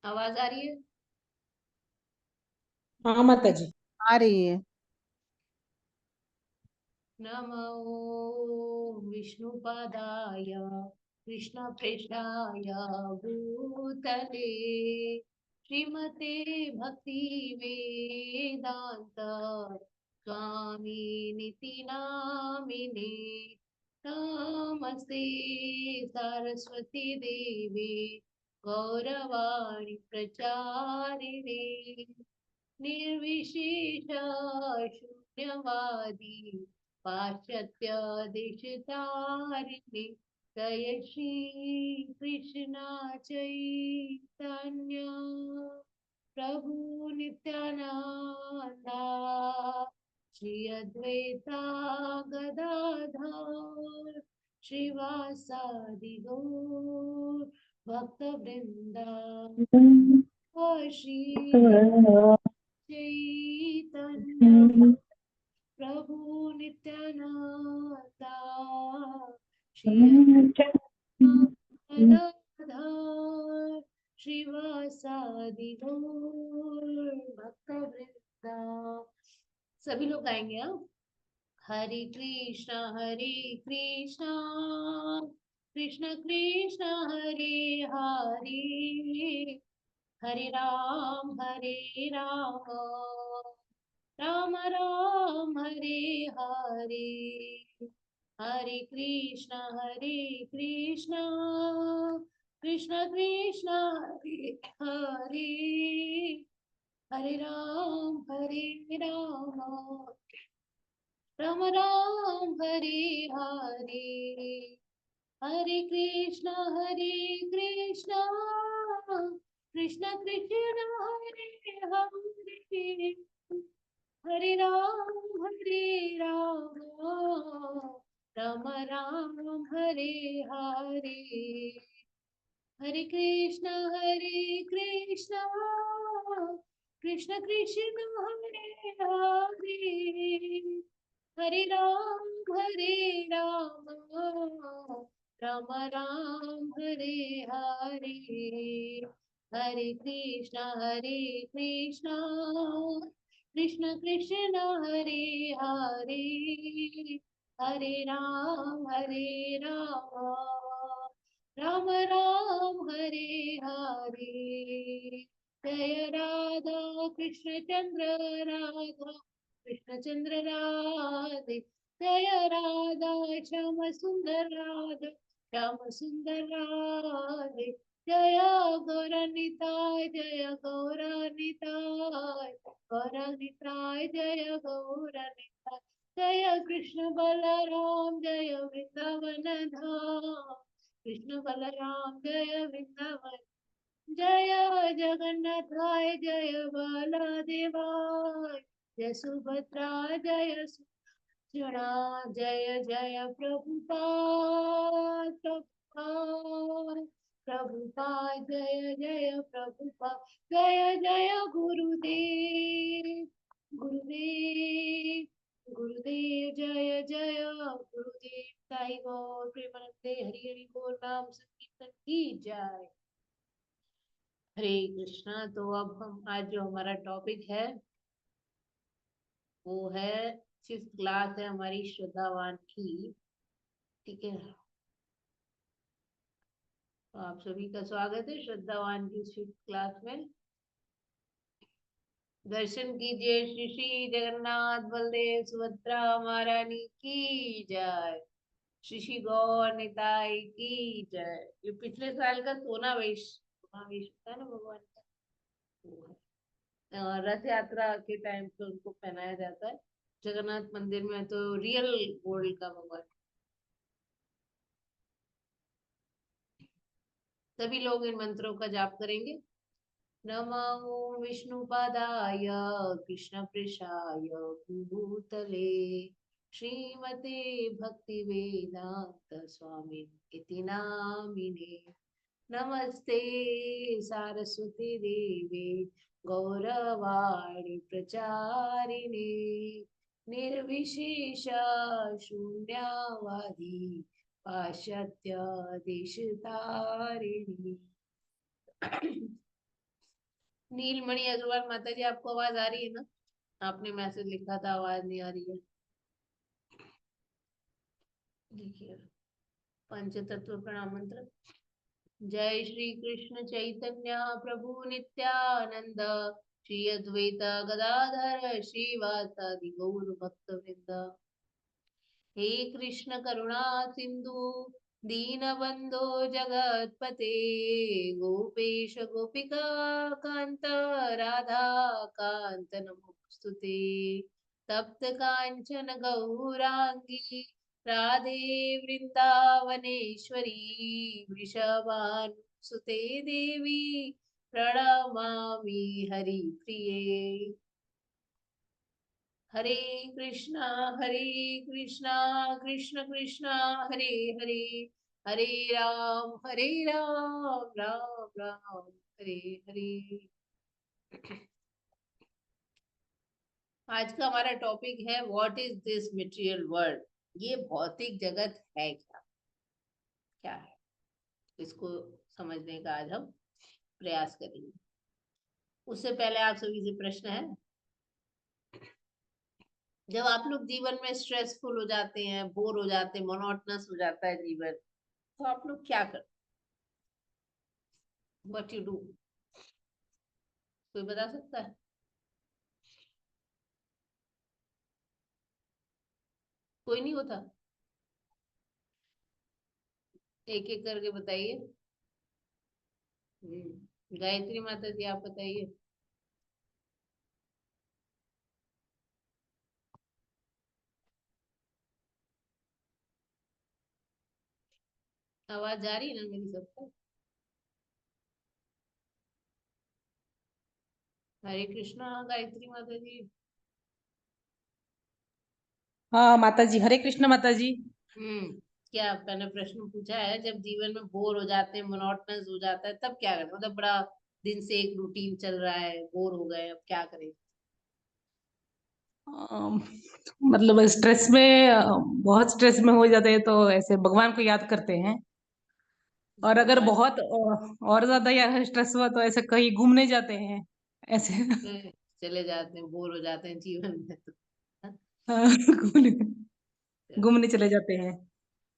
आवाज आ रही है? हाँ माता जी। आ रही है। नमो विष्णुपादाय कृष्णप्रेष्ठाय भूतले श्रीमते भक्ति वेदांत स्वामिनिति नामिने। नमस्ते सरस्वती देवी गौरवाणी प्रचारिणे निर्विशेष शून्यवादी पाश्चात्य देशतारिणे। जय श्री कृष्ण चैतन्य प्रभु नित्यानंदा श्री अद्वैता गदाधर श्रीवासादि गौर भक्त वृंदा श्री चैतन्य प्रभु नित्यानंदा श्री गदाधर श्रीवासादि गौर भक्त वृंदा। सभी लोग गाएंगे। हाँ, हरे कृष्णा कृष्ण कृष्ण हरे हरे हरे राम राम राम हरे हरे। हरे कृष्णा कृष्ण कृष्ण हरे हरे हरे राम राम राम हरे हरे। हरे कृष्णा कृष्ण कृष्ण हरे हरे हरे राम राम राम हरे हरे। हरे कृष्णा कृष्ण कृष्ण हरे हरे हरे राम राम राम हरे हरे। हरे कृष्णा कृष्ण हरे हरे हरे राम राम राम हरे हरे। जय राधा कृष्ण चंद्र राधे। जय राधा श्याम सुंदर राधे। जय गौरनिताय जय गौरनिताय। जय कृष्ण बलराम जय वृंदावन धाम। कृष्ण बलराम जय वृंदावन। जय जगन्नाथाय जय बलदेवाय। जय सुभद्रा जय सुजना। जय जय प्रभुपाद प्रभुपाद जय जय प्रभुपाद। जय जय गुरुदेव गुरुदेव जय जय गुरुदेव। साई गौर प्रेमानंदे हरि हरि बोल नाम संकीर्तन की जय। हरे कृष्णा। तो अब हम आज जो हमारा टॉपिक है वो है 5th क्लास है हमारी श्रद्धावान की। ठीक है, तो आप सभी का स्वागत है श्रद्धावान की 5th क्लास में। दर्शन कीजिए श्री श्री जगन्नाथ बलदेव सुभद्रा महारानी की जय। श्री श्री गौर निताई की जय। ये पिछले साल का सोनावेश होता है ना भगवान का, वो है। रथ यात्रा के टाइम पे उनको पहनाया जाता है। जगन्नाथ मंदिर में तो रियल गोल्ड का भगवान। सभी लोग इन मंत्रों का जाप करेंगे। नमो विष्णुपादाय कृष्णप्रेषाय भूतले श्रीमते भक्ति वेदांत स्वामी इति नामिने। नमस्ते सारस्वती देवी गौरवाणी प्रचारिणे निर्विशेष शून्यवादी पाश्चात्य देशतारिणी। नीलमणि अग्रवाल माता जी, आपको आवाज आ रही है ना? आपने मैसेज लिखा था आवाज नहीं आ रही है। देखिए, पंचतत्व प्रणाम मंत्र। जय श्री कृष्ण चैतन्य प्रभु नित्यानंद, श्री अद्वैत गदाधर श्रीवासादि गौर भक्त वृंद। हे कृष्ण करुणा सिंधु दीनबंधो जगतपते, गोपेश गोपिका कांत राधा कांत नमोस्तुते। तप्त कांचन गौरांगी राधे वृंदावनेश्वरी, वृषभानुसुते देवी प्रणमामि हरिप्रिये। हरे कृष्णा कृष्ण कृष्ण हरे हरे, हरे राम राम राम हरे हरे। आज का हमारा टॉपिक है what is this material world. ये भौतिक जगत है क्या, क्या है, इसको समझने का आज हम प्रयास करेंगे। उससे पहले आप सभी से प्रश्न है, जब आप लोग जीवन में स्ट्रेसफुल हो जाते हैं, बोर हो जाते हैं, मोनोटनस हो जाता है जीवन, तो आप लोग क्या करते? What you do? कोई बता सकता है? कोई नहीं होता? एक एक करके बताइए। गायत्री माता जी आप बताइए। आवाज जा रही है ना मेरी सबको? हरे कृष्णा गायत्री माता जी। हाँ माता जी, हरे कृष्ण माता जी। क्या मैंने प्रश्न पूछा है, जब जीवन में बोर हो जाते हैं, मोनोटनस हो जाता है, तब क्या करते हैं? मतलब बड़ा दिन से एक रूटीन चल रहा है, बोर हो गए, अब क्या करें? अम, मतलब स्ट्रेस में बहुत स्ट्रेस में हो जाते हैं तो ऐसे भगवान को याद करते हैं। और अगर भगवान बहुत और ज्यादा या स्ट्रेस हुआ तो ऐसे कहीं घूमने जाते हैं ऐसे। में चले जाते हैं, बोर हो जाते हैं जीवन में तो। घूमने घूमने चले जाते हैं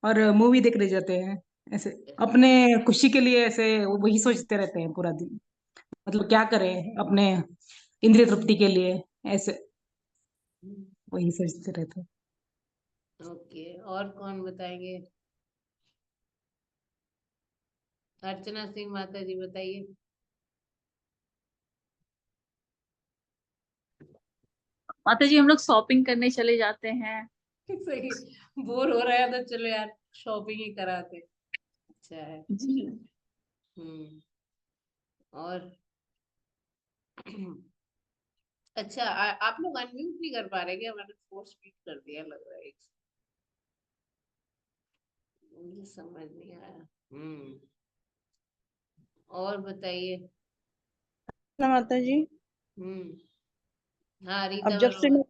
और मूवी देखने जाते हैं ऐसे। अपने खुशी के लिए ऐसे वही सोचते रहते हैं पूरा दिन, मतलब क्या करें अपने इंद्रिय तृप्ति के लिए, ऐसे वही सोचते रहते हैं। ओके, और कौन बताएंगे? अर्चना सिंह माता जी बताइए। माता जी हम लोग शॉपिंग करने चले जाते हैं। सही, बोर हो रहा है तो चलो यार शॉपिंग ही कराते। अच्छा है। जी। हम्म। और अच्छा, आप लोग अनम्यूट नहीं कर पा रहे क्या? मैंने फोर्स म्यूट कर दिया लग रहा है। मुझे समझ नहीं आया। और बताइए। माता जी, हम्म। हाँ, अब रीता मनोहर।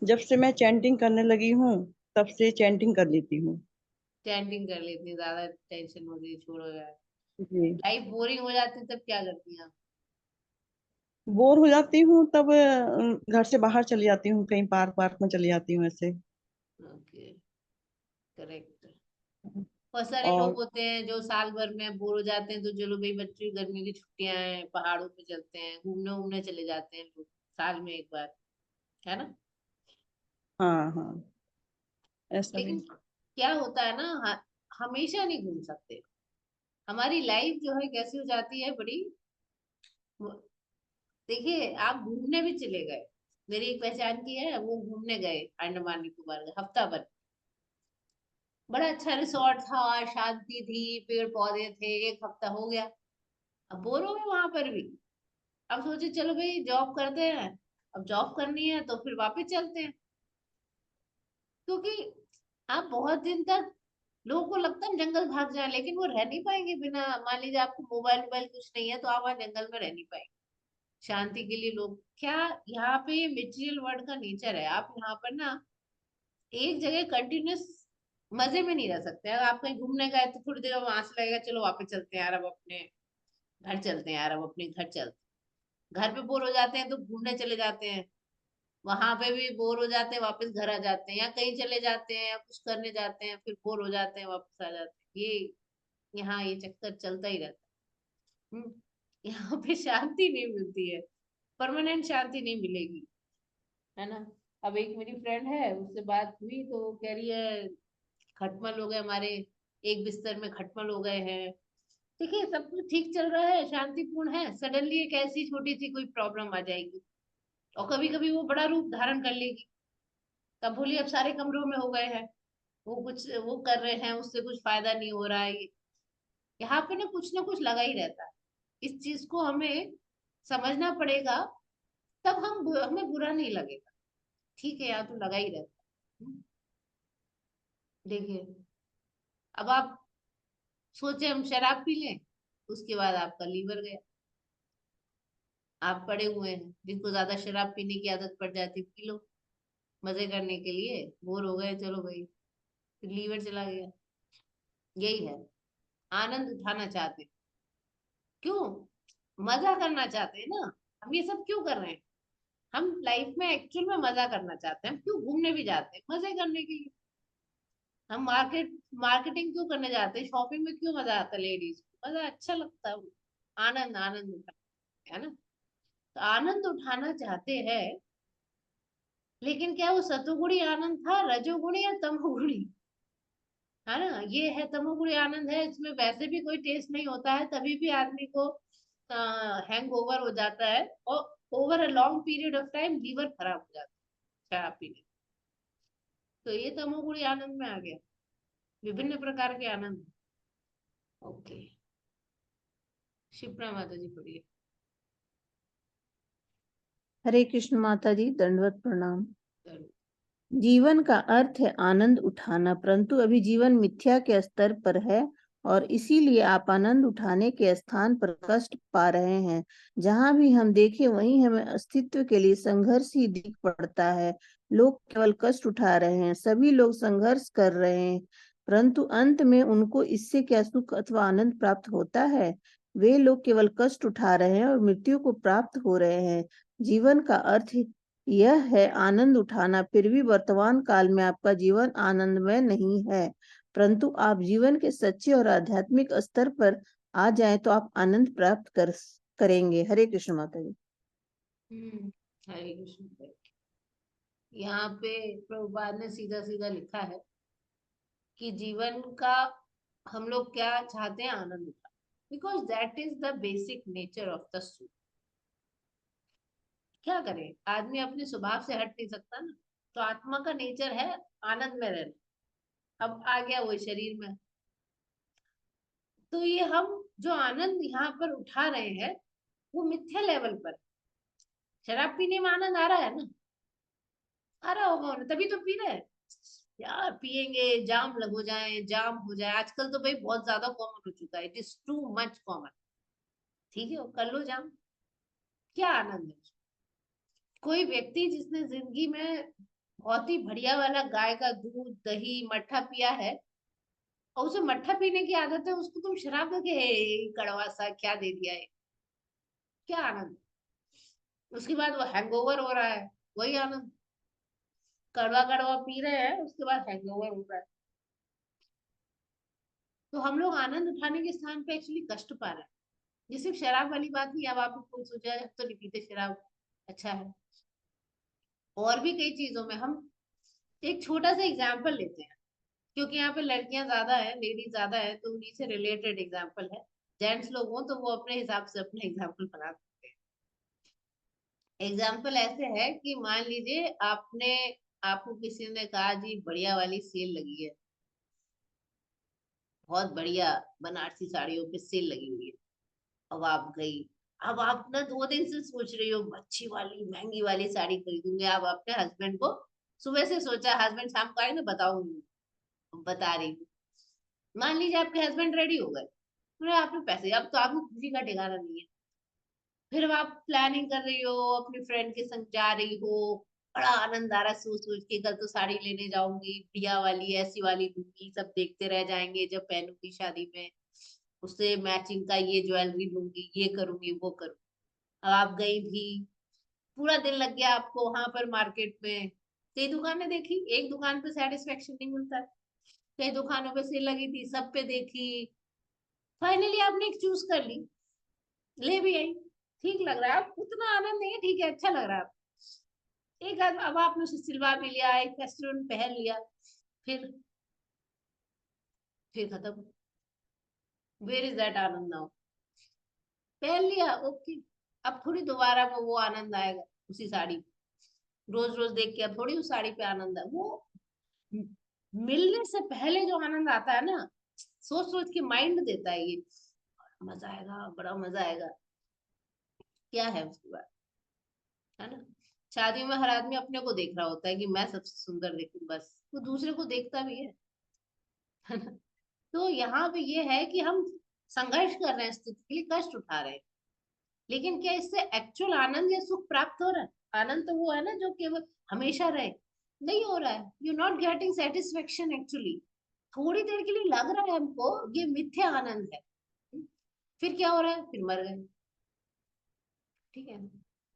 जब से मैं चैंटिंग करने लगी हूँ तब से चैंटिंग कर लेती हूँ। चैंटिंग कर लेती, ज्यादा टेंशन हो रही है, छोड़ो यार। जी, लाइफ बोरिंग हो जाती है, तब क्या करती हैं आप? बोर हो जाती हूँ तब घर से बाहर चली जाती हूँ, कहीं पार्क पार्क में चली जाती हूँ ऐसे। Okay, correct. बहुत सारे लोग और होते हैं जो साल भर में बोर हो जाते हैं, तो चलो भाई बच्चों की गर्मी की छुट्टियां हैं, पहाड़ों पे चलते हैं, घूमने घूमने चले जाते हैं लोग, साल में एक बार, है ना? हाँ हाँ, ऐसा भी। लेकिन क्या होता है ना, हमेशा नहीं घूम सकते। हमारी लाइफ जो है कैसी हो जाती है बड़ी। देखिए, आप घूमने भी चले गए, मेरी एक पहचान की है, वो घूमने गए अंडमान निकोबार, हफ्ता भर। बड़ा अच्छा रिसोर्ट था, शांति थी, पेड़ पौधे थे, एक हफ्ता हो गया, अब बोर हो गए वहां पर भी। अब सोचे चलो भाई जॉब करते हैं, अब जॉब करनी है तो फिर वापस चलते हैं। क्योंकि आप बहुत दिन तक, लोगों को लगता है हम जंगल भाग जाए, लेकिन वो रह नहीं पाएंगे बिना, मान लीजिए आपको मोबाइल मोबाइल कुछ नहीं है तो आप वहाँ जंगल में रह नहीं पाएंगे। शांति के लिए लोग क्या, यहाँ पे मेटेरियल वर्ल्ड का नेचर है, आप यहाँ पर ना एक जगह कंटिन्यूस मजे में नहीं रह सकते। अगर आप कहीं घूमने गए तो थोड़ी देर वहां से लगेगा चलो वापस चलते हैं यार, अब अपने घर चलते हैं यार, अब अपने घर चलते हैं। घर पे बोर हो जाते हैं तो घूमने चले जाते हैं, वहां पे भी बोर हो जाते हैं वापस घर आ जाते हैं, या कहीं चले जाते हैं या कुछ करने जाते हैं, फिर बोर हो जाते हैं वापस आ जाते हैं। ये यहाँ ये चक्कर चलता ही रहता है। यहाँ पे शांति नहीं मिलती है, परमानेंट शांति नहीं मिलेगी, है ना। अब एक मेरी फ्रेंड है, उससे बात हुई तो वो कह रही है खटमल हो गए हमारे, एक बिस्तर में खटमल हो गए हैं। देखिए सब कुछ ठीक चल रहा है, शांतिपूर्ण है, सडनली एक ऐसी छोटी सी कोई प्रॉब्लम आ जाएगी और कभी कभी वो बड़ा रूप धारण कर लेगी। तब बोली अब सारे कमरों में हो गए हैं, वो कुछ वो कर रहे हैं, उससे कुछ फायदा नहीं हो रहा है। यहाँ पे ना कुछ लगा ही रहता है। इस चीज को हमें समझना पड़ेगा, तब हमें बुरा नहीं लगेगा। ठीक है यहाँ तो लगा ही रहता है। देखिए अब आप सोचे हम शराब पी लें, उसके बाद आपका लीवर गया, आप पड़े हुए हैं। जिनको ज्यादा शराब पीने की आदत पड़ जाती पी लो मजे करने के लिए, बोर हो गए चलो भाई, फिर लीवर चला गया। यही है, आनंद उठाना चाहते हैं। क्यों? मजा करना चाहते हैं ना। हम ये सब क्यों कर रहे हैं? हम लाइफ में एक्चुअल में मजा करना चाहते हैं। हम क्यों घूमने भी जाते हैं? मजे करने के लिए। हम मार्केटिंग क्यों करने जाते हैं? शॉपिंग में क्यों मजा आता है? लेडीज को मजा अच्छा लगता है, आनंद आनंद उठाना है ना। तो आनंद उठाना चाहते हैं, लेकिन क्या वो सतोगुणी आनंद था, रजोगुणी या तमोगुणी? है ना, ये है तमोगुणी आनंद है, इसमें वैसे भी कोई टेस्ट नहीं होता है, तभी भी आदमी को हैंग ओवर हो जाता है, और over a long period of time liver खराब हो जाता है शराब पीने। तो ये तमोगुणी आनंद में आ गया। विभिन्न प्रकार के आनंद। ओके, शिप्रा माता जी पढ़िए। हरे कृष्ण माता जी, दंडवत प्रणाम। जीवन का अर्थ है आनंद उठाना, परंतु अभी जीवन मिथ्या के स्तर पर है और इसीलिए आप आनंद उठाने के स्थान पर कष्ट पा रहे हैं। जहां भी हम देखें वहीं हमें अस्तित्व के लिए संघर्ष ही दिख पड़ता है। लोग केवल कष्ट उठा रहे हैं, सभी लोग संघर्ष कर रहे हैं, परंतु अंत में उनको इससे क्या सुख अथवा आनंद प्राप्त होता है? वे लोग केवल कष्ट उठा रहे हैं और मृत्यु को प्राप्त हो रहे हैं। जीवन का अर्थ यह है आनंद उठाना, फिर भी वर्तमान काल में आपका जीवन आनंदमय नहीं है, परंतु आप जीवन के सच्चे और आध्यात्मिक स्तर पर आ जाएं तो आप आनंद प्राप्त करेंगे। हरे कृष्ण माता जी। हरे कृष्ण। यहाँ पे प्रभुपाद ने सीधा सीधा लिखा है कि जीवन का हम लोग क्या चाहते हैं? आनंद उठा, because that is the basic nature of the soul. क्या करें, आदमी अपने स्वभाव से हट नहीं सकता ना। तो आत्मा का नेचर है आनंद में रहना, अब आ गया वो शरीर में। तो ये हम जो आनंद यहाँ पर उठा रहे हैं वो मिथ्या लेवल पर। शराब पीने में आनंद आ रहा है ना, आ रहा होगा उन्हें, तभी तो पी रहे हैं यार। पियेंगे जाम लग हो जाए, जाम हो जाए, आजकल तो भाई बहुत ज्यादा कॉमन हो चुका है, it is too much common. ठीक है, कर लो जाम, क्या आनंद है? कोई व्यक्ति जिसने जिंदगी में बहुत ही बढ़िया वाला गाय का दूध दही मट्ठा पिया है, और उसे मट्ठा पीने की आदत है, उसको तुम शराब दे के "हे, कड़वा सा क्या दे दिया है"? क्या आनंद? उसके बाद वो हैंगओवर हो रहा है, वही आनंद। कड़वा कड़वा पी रहे हैं, उसके बाद हैंगओवर हो रहा है। तो हम लोग आनंद उठाने के स्थान पे एक्चुअली कष्ट पा रहे हैं। ये सिर्फ शराब वाली बात नहीं। अब आपको कोई सोचा है तो नहीं पीते शराब, अच्छा है। और भी कई चीजों में हम एक छोटा सा एग्जाम्पल लेते हैं, क्योंकि यहाँ पे लड़कियां ज्यादा है, लेडीज ज्यादा है, तो उन्हीं से रिलेटेड एग्जाम्पल है। जेंट्स लोग हों तो वो अपने हिसाब से अपने एग्जाम्पल बना सकते हैं। एग्जाम्पल ऐसे है कि मान लीजिए आपको किसी ने कहा जी बढ़िया वाली सेल लगी है, बहुत बढ़िया बनारसी साड़ियों पे सेल लगी हुई है। अब आप गई, अब आप ना 2 दिन से सोच रही हो अच्छी वाली महंगी वाली साड़ी खरीदूंगी। अब अपने हस्बैंड को सुबह से सोचा, हस्बैंड शाम को आए ना बताऊंगी, बता रही हूँ। मान लीजिए आपके हस्बैंड रेडी हो गए, बोले आपने पैसे, अब तो आपको खुशी का ठिकाना नहीं है। फिर अब आप प्लानिंग कर रही हो, अपने फ्रेंड के संग जा रही हो, बड़ा आनंद आ रहा है सोच सोच के, कल तो साड़ी लेने जाऊंगी, बढ़िया वाली ऐसी वाली लूंगी, सब देखते रह जाएंगे जब पहनूंगी शादी में, उससे मैचिंग का ये ज्वेलरी लूंगी, ये करूंगी वो करूंगी। अब आप गई भी, पूरा दिन लग गया आपको वहां पर मार्केट में, कई दुकानें देखी, एक दुकान पे सेटिस्फेक्शन नहीं मिलता है, कई दुकानों पे सेल लगी थी, सब पे देखी, फाइनली आपने एक चूज कर ली, ले भी आई, ठीक लग रहा है, अब उतना आनंद नहीं है, ठीक है, अच्छा लग रहा है, एक अब आपने उसे सिलवा भी लिया, एक फेस्टिवल में पहन लिया, फिर खत्म। वेयर इज दैट आनंद नाउ? पहन लिया, ओके, अब थोड़ी दोबारा वो आनंद आएगा उसी साड़ी पे। रोज रोज देख के अब थोड़ी उस साड़ी पे आनंद है, वो मिलने से पहले जो आनंद आता है ना, सोच सोच के माइंड देता है ये, मजा आएगा, बड़ा मजा आएगा, क्या है उसके बाद, है ना। शादी में हर आदमी अपने को देख रहा होता है कि मैं सबसे सुंदर दिखूं, बस वो दूसरे को देखता भी है ना? तो यहाँ पे ये है कि हम संघर्ष कर रहे हैं, स्थिति के लिए कष्ट उठा रहे हैं, लेकिन क्या इससे एक्चुअल आनंद या सुख प्राप्त हो रहा है? आनंद तो वो है ना जो केवल हमेशा रहे, नहीं हो रहा है, you not getting satisfaction actually, थोड़ी देर के लिए लग रहा है हमको ये मिथ्या आनंद है, फिर क्या हो रहा है, फिर मर गए, ठीक है।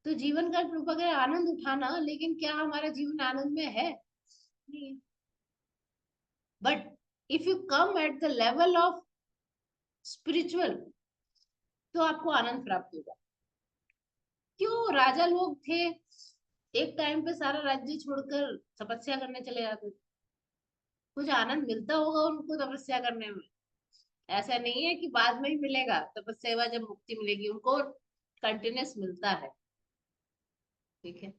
तो जीवन का रूप अगर आनंद उठाना, लेकिन क्या हमारा जीवन आनंद में है? नहीं। But if you come at the level of spiritual, तो आपको आनंद प्राप्त होगा। क्यों राजा लोग थे, एक टाइम पे सारा राज्य छोड़कर तपस्या करने चले जाते थे, कुछ आनंद मिलता होगा उनको तपस्या करने में, ऐसा नहीं है कि बाद में ही मिलेगा, तपस्या जब मुक्ति मिलेगी उनको कंटिन्यूस मिलता है, ठीक है।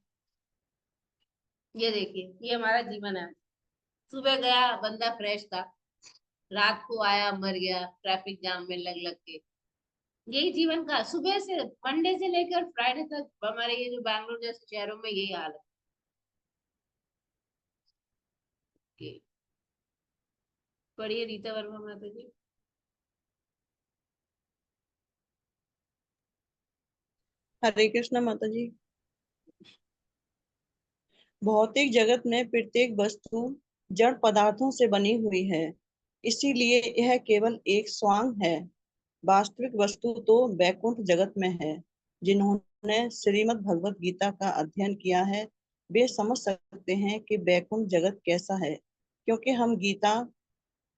ये देखिए, ये हमारा जीवन है, सुबह गया बंदा फ्रेश था, रात को आया मर गया ट्रैफिक जाम में लग लग के, यही जीवन का सुबह से मंडे से लेकर फ्राइडे तक हमारे ये जो बैंगलोर जैसे शहरों में यही हाल है कि। पढ़िए रीता वर्मा माता जी। हरे कृष्णा माता जी। भौतिक जगत में प्रत्येक वस्तु जड़ पदार्थों से बनी हुई है, इसीलिए यह केवल एक स्वांग है। वास्तविक वस्तु तो वैकुंठ जगत में है। जिन्होंने श्रीमद् भगवत गीता का अध्ययन किया है वे समझ सकते हैं कि वैकुंठ जगत कैसा है, क्योंकि हम गीता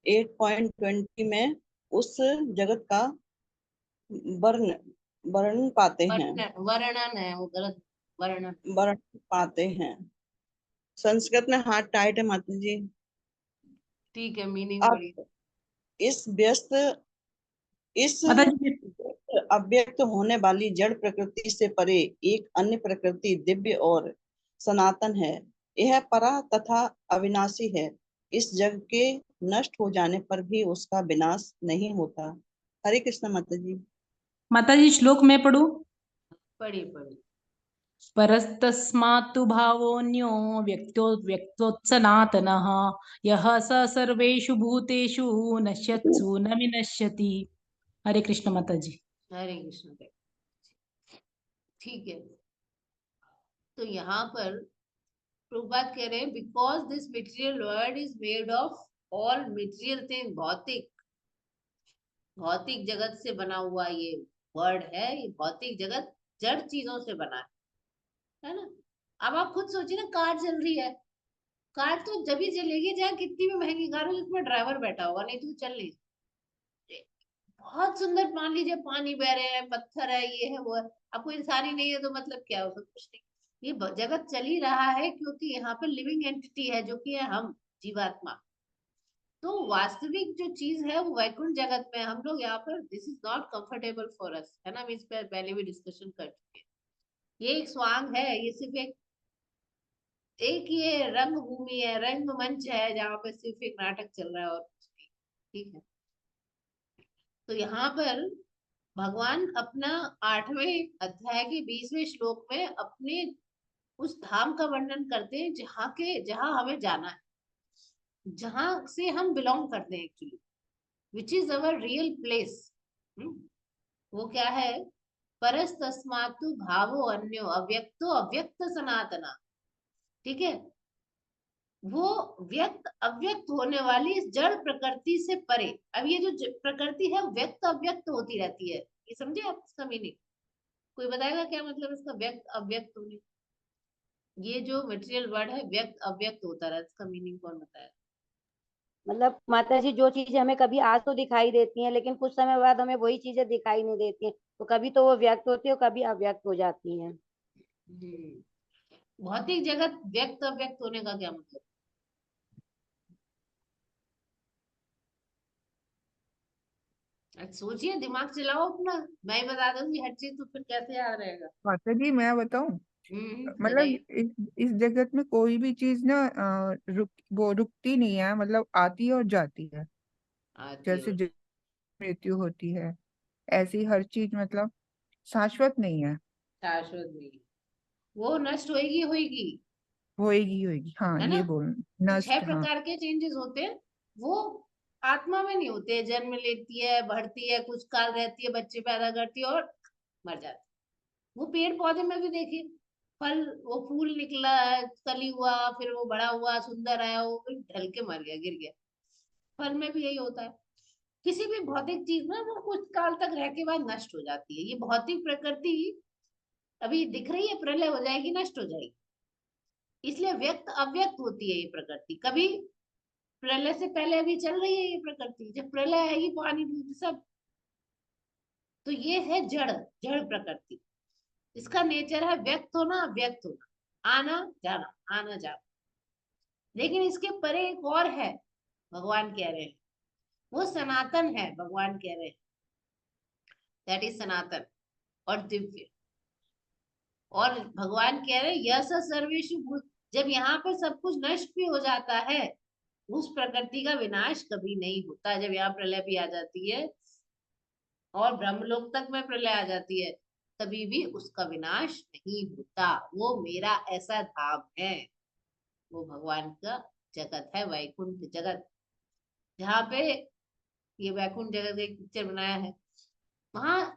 8.20 में उस जगत का वर्ण वर्णन पाते हैं। वर्णन है वो, गलत वर्णन। वर्णन पाते हैं। संस्कृत में हाथ टाइट है माता जी। ठीक है, मीनिंग अब पढ़िए। इस व्यस्त इस माता जी अव्यक्त होने वाली जड़ प्रकृति से परे एक अन्य प्रकृति दिव्य और सनातन है। यह परा तथा अविनाशी है। इस जग के नष्ट हो जाने पर भी उसका विनाश नहीं होता। हरे कृष्ण माता जी श्लोक में पढ़ू। पढ़िए पढ़िए। परस्तस्मात्तु भावोऽन्यो व्यक्तोत्सनातनः यः स सर्वेषु भूतेषु नश्यत्सु न विनश्यति। हरे कृष्ण माता जी। हरे कृष्ण। ठीक है, तो यहाँ पर प्रभुपाद कह रहे हैं because this material world is made of all material thing, भौतिक जगत से बना हुआ ये वर्ड है, ये भौतिक जगत जड़ चीजों से बना है ना। अब आप खुद सोचिए ना, कार चल रही है, कार तो जब ही चलेगी जहाँ कितनी भी महंगी कार हो जिसमें ड्राइवर बैठा होगा, नहीं तो चल नहीं सकती। बहुत सुंदर, मान लीजिए पानी बह रहे हैं, पत्थर है, ये है वो है, आपको इंसान ही नहीं है तो मतलब क्या होगा, कुछ नहीं। ये जगत चल ही रहा है क्योंकि यहाँ पे लिविंग एंटिटी है जो कि है हम, जीवात्मा। तो वास्तविक जो चीज है वो वैकुंठ जगत में, हम लोग यहाँ पर this is not comfortable for us, है ना, हम इस पर पहले भी डिस्कशन कर चुके हैं। ये एक स्वांग है, ये सिर्फ एक ये रंग भूमि है, रंग मंच है जहाँ पे सिर्फ एक नाटक चल रहा है और कुछ नहीं, ठीक है। तो यहाँ पर भगवान अपना 8वें अध्याय के 20वें श्लोक में अपने उस धाम का वर्णन करते हैं जहाँ हमें जाना है, जहां से हम बिलोंग करते हैं actually, which is our real place. वो क्या है? परस्तस्मातु भावो अन्यो अव्यक्तो अव्यक्त सनातना, ठीक है। वो व्यक्त अव्यक्त होने वाली इस जड़ प्रकृति से परे। अब ये जो प्रकृति है व्यक्त अव्यक्त होती रहती है, ये समझे आप इसका मीनिंग? कोई बताएगा क्या मतलब इसका, व्यक्त अव्यक्त होने? ये जो मटेरियल वर्ड है व्यक्त अव्यक्त होता रहा, इसका मीनिंग कौन बताया? मतलब माता जी, जो चीजें हमें कभी आज तो दिखाई देती हैं, लेकिन कुछ समय बाद हमें वही चीजें दिखाई नहीं देती हैं, तो कभी तो वो व्यक्त होती है और कभी अव्यक्त हो जाती हैं। भौतिक जगत व्यक्त अव्यक्त होने का क्या मतलब? आज सोचिए, दिमाग चलाओ अपना, मैं ही बता दूंगी हर चीज तो फिर कैसे याद रहेगा? माता जी मैं बताऊं, मतलब बताइए। इस जगत में कोई भी चीज ना वो रुकती नहीं है, मतलब आती है और जाती है। आती जैसे और मृत्यु होती है, ऐसी हर चीज मतलब शाश्वत नहीं है। शाश्वत नहीं, वो नष्ट होएगी होएगी, होएगी होएगी, हाँ है ना? ये बोल तो नष्ट, 6 हाँ। प्रकार के चेंजेस होते हैं, वो आत्मा में नहीं होते। जन्म लेती है, बढ़ती है, कुछ काल रहती है, बच्चे पैदा करती है और मर जाती है। वो पेड़ पौधे में भी देखिए, फल, वो फूल निकला, कली हुआ, फिर वो बड़ा हुआ, सुंदर आया, वो फिर ढल के मर गया, गिर गया। फल में भी यही होता है। किसी भी भौतिक चीज में वो कुछ काल तक रह के बाद नष्ट हो जाती है। ये भौतिक प्रकृति अभी दिख रही है, प्रलय हो जाएगी, नष्ट हो जाएगी। इसलिए व्यक्त अव्यक्त होती है ये प्रकृति। कभी प्रलय से पहले अभी चल रही है ये प्रकृति, जब प्रलय आएगी पानी दूध सब, तो ये है जड़, जड़ प्रकृति। इसका नेचर है व्यक्त होना अव्यक्त होना, आना जाना, आना जाना। लेकिन इसके परे एक और है, भगवान कह रहे हैं, वो सनातन है। भगवान कह रहे हैं दैट इज सनातन और दिव्य। और भगवान कह रहे हैं यस सर्वेषु भूत। जब यहाँ पे सब कुछ नष्ट भी हो जाता है, उस प्रकृति का विनाश कभी नहीं होता। जब यहाँ प्रलय भी आ जाती है और ब्रह्मलोक तक में प्रलय आ जाती है, तभी भी उसका विनाश नहीं होता। वो मेरा ऐसा धाम है, वो भगवान का जगत है, वैकुंठ जगत। जहाँ पे ये वैकुंठ जगत का एक पिक्चर बनाया है, वहां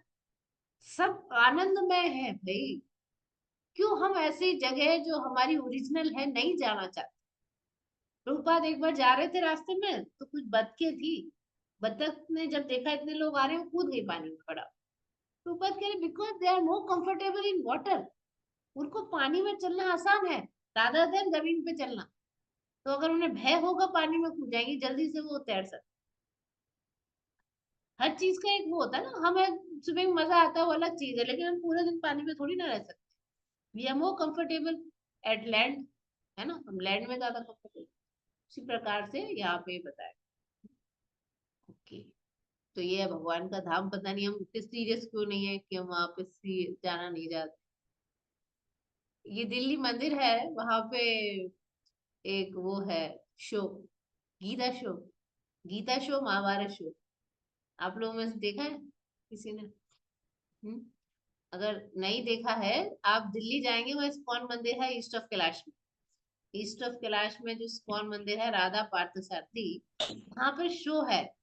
सब आनंदमय है भाई। क्यों हम ऐसी जगह जो हमारी ओरिजिनल है नहीं जाना चाहते? प्रभुपाद एक बार जा रहे थे रास्ते में, तो कुछ बतखें थी। बतख ने जब देखा इतने लोग आ रहे हैं, वो कूद गई पानी में पड़ा। प्रभुपाद कह रहे because they are more comfortable in water. उनको पानी में चलना आसान है रादर देन जमीन पे चलना। तो अगर उन्हें भय होगा पानी में कूद जाएंगी, जल्दी से वो तैर सकते। हर चीज का एक वो होता है ना, हमें सुबह में मजा आता है वो अलग चीज है, लेकिन हम पूरे दिन पानी में थोड़ी ना रह सकते। We are more comfortable at land, है ना, हम लैंड में ज्यादा कंफर्टेबल। उसी प्रकार से यहाँ पे बताया। ओके, तो ये है भगवान का धाम। पता नहीं हम इतने सीरियस क्यों नहीं है कि हम वहां पे जाना नहीं चाहते। ये दिल्ली मंदिर है, वहां पे एक वो है show, Gita show. Gita show, Mahabharata show, आप लोगों में से देखा है किसी ने? अगर नहीं देखा है, आप दिल्ली जाएंगे, वह इस्कॉन मंदिर है ईस्ट ऑफ कैलाश में। ईस्ट ऑफ कैलाश में जो इस्कॉन मंदिर है, राधा पार्थसारथी, वहां पर शो है,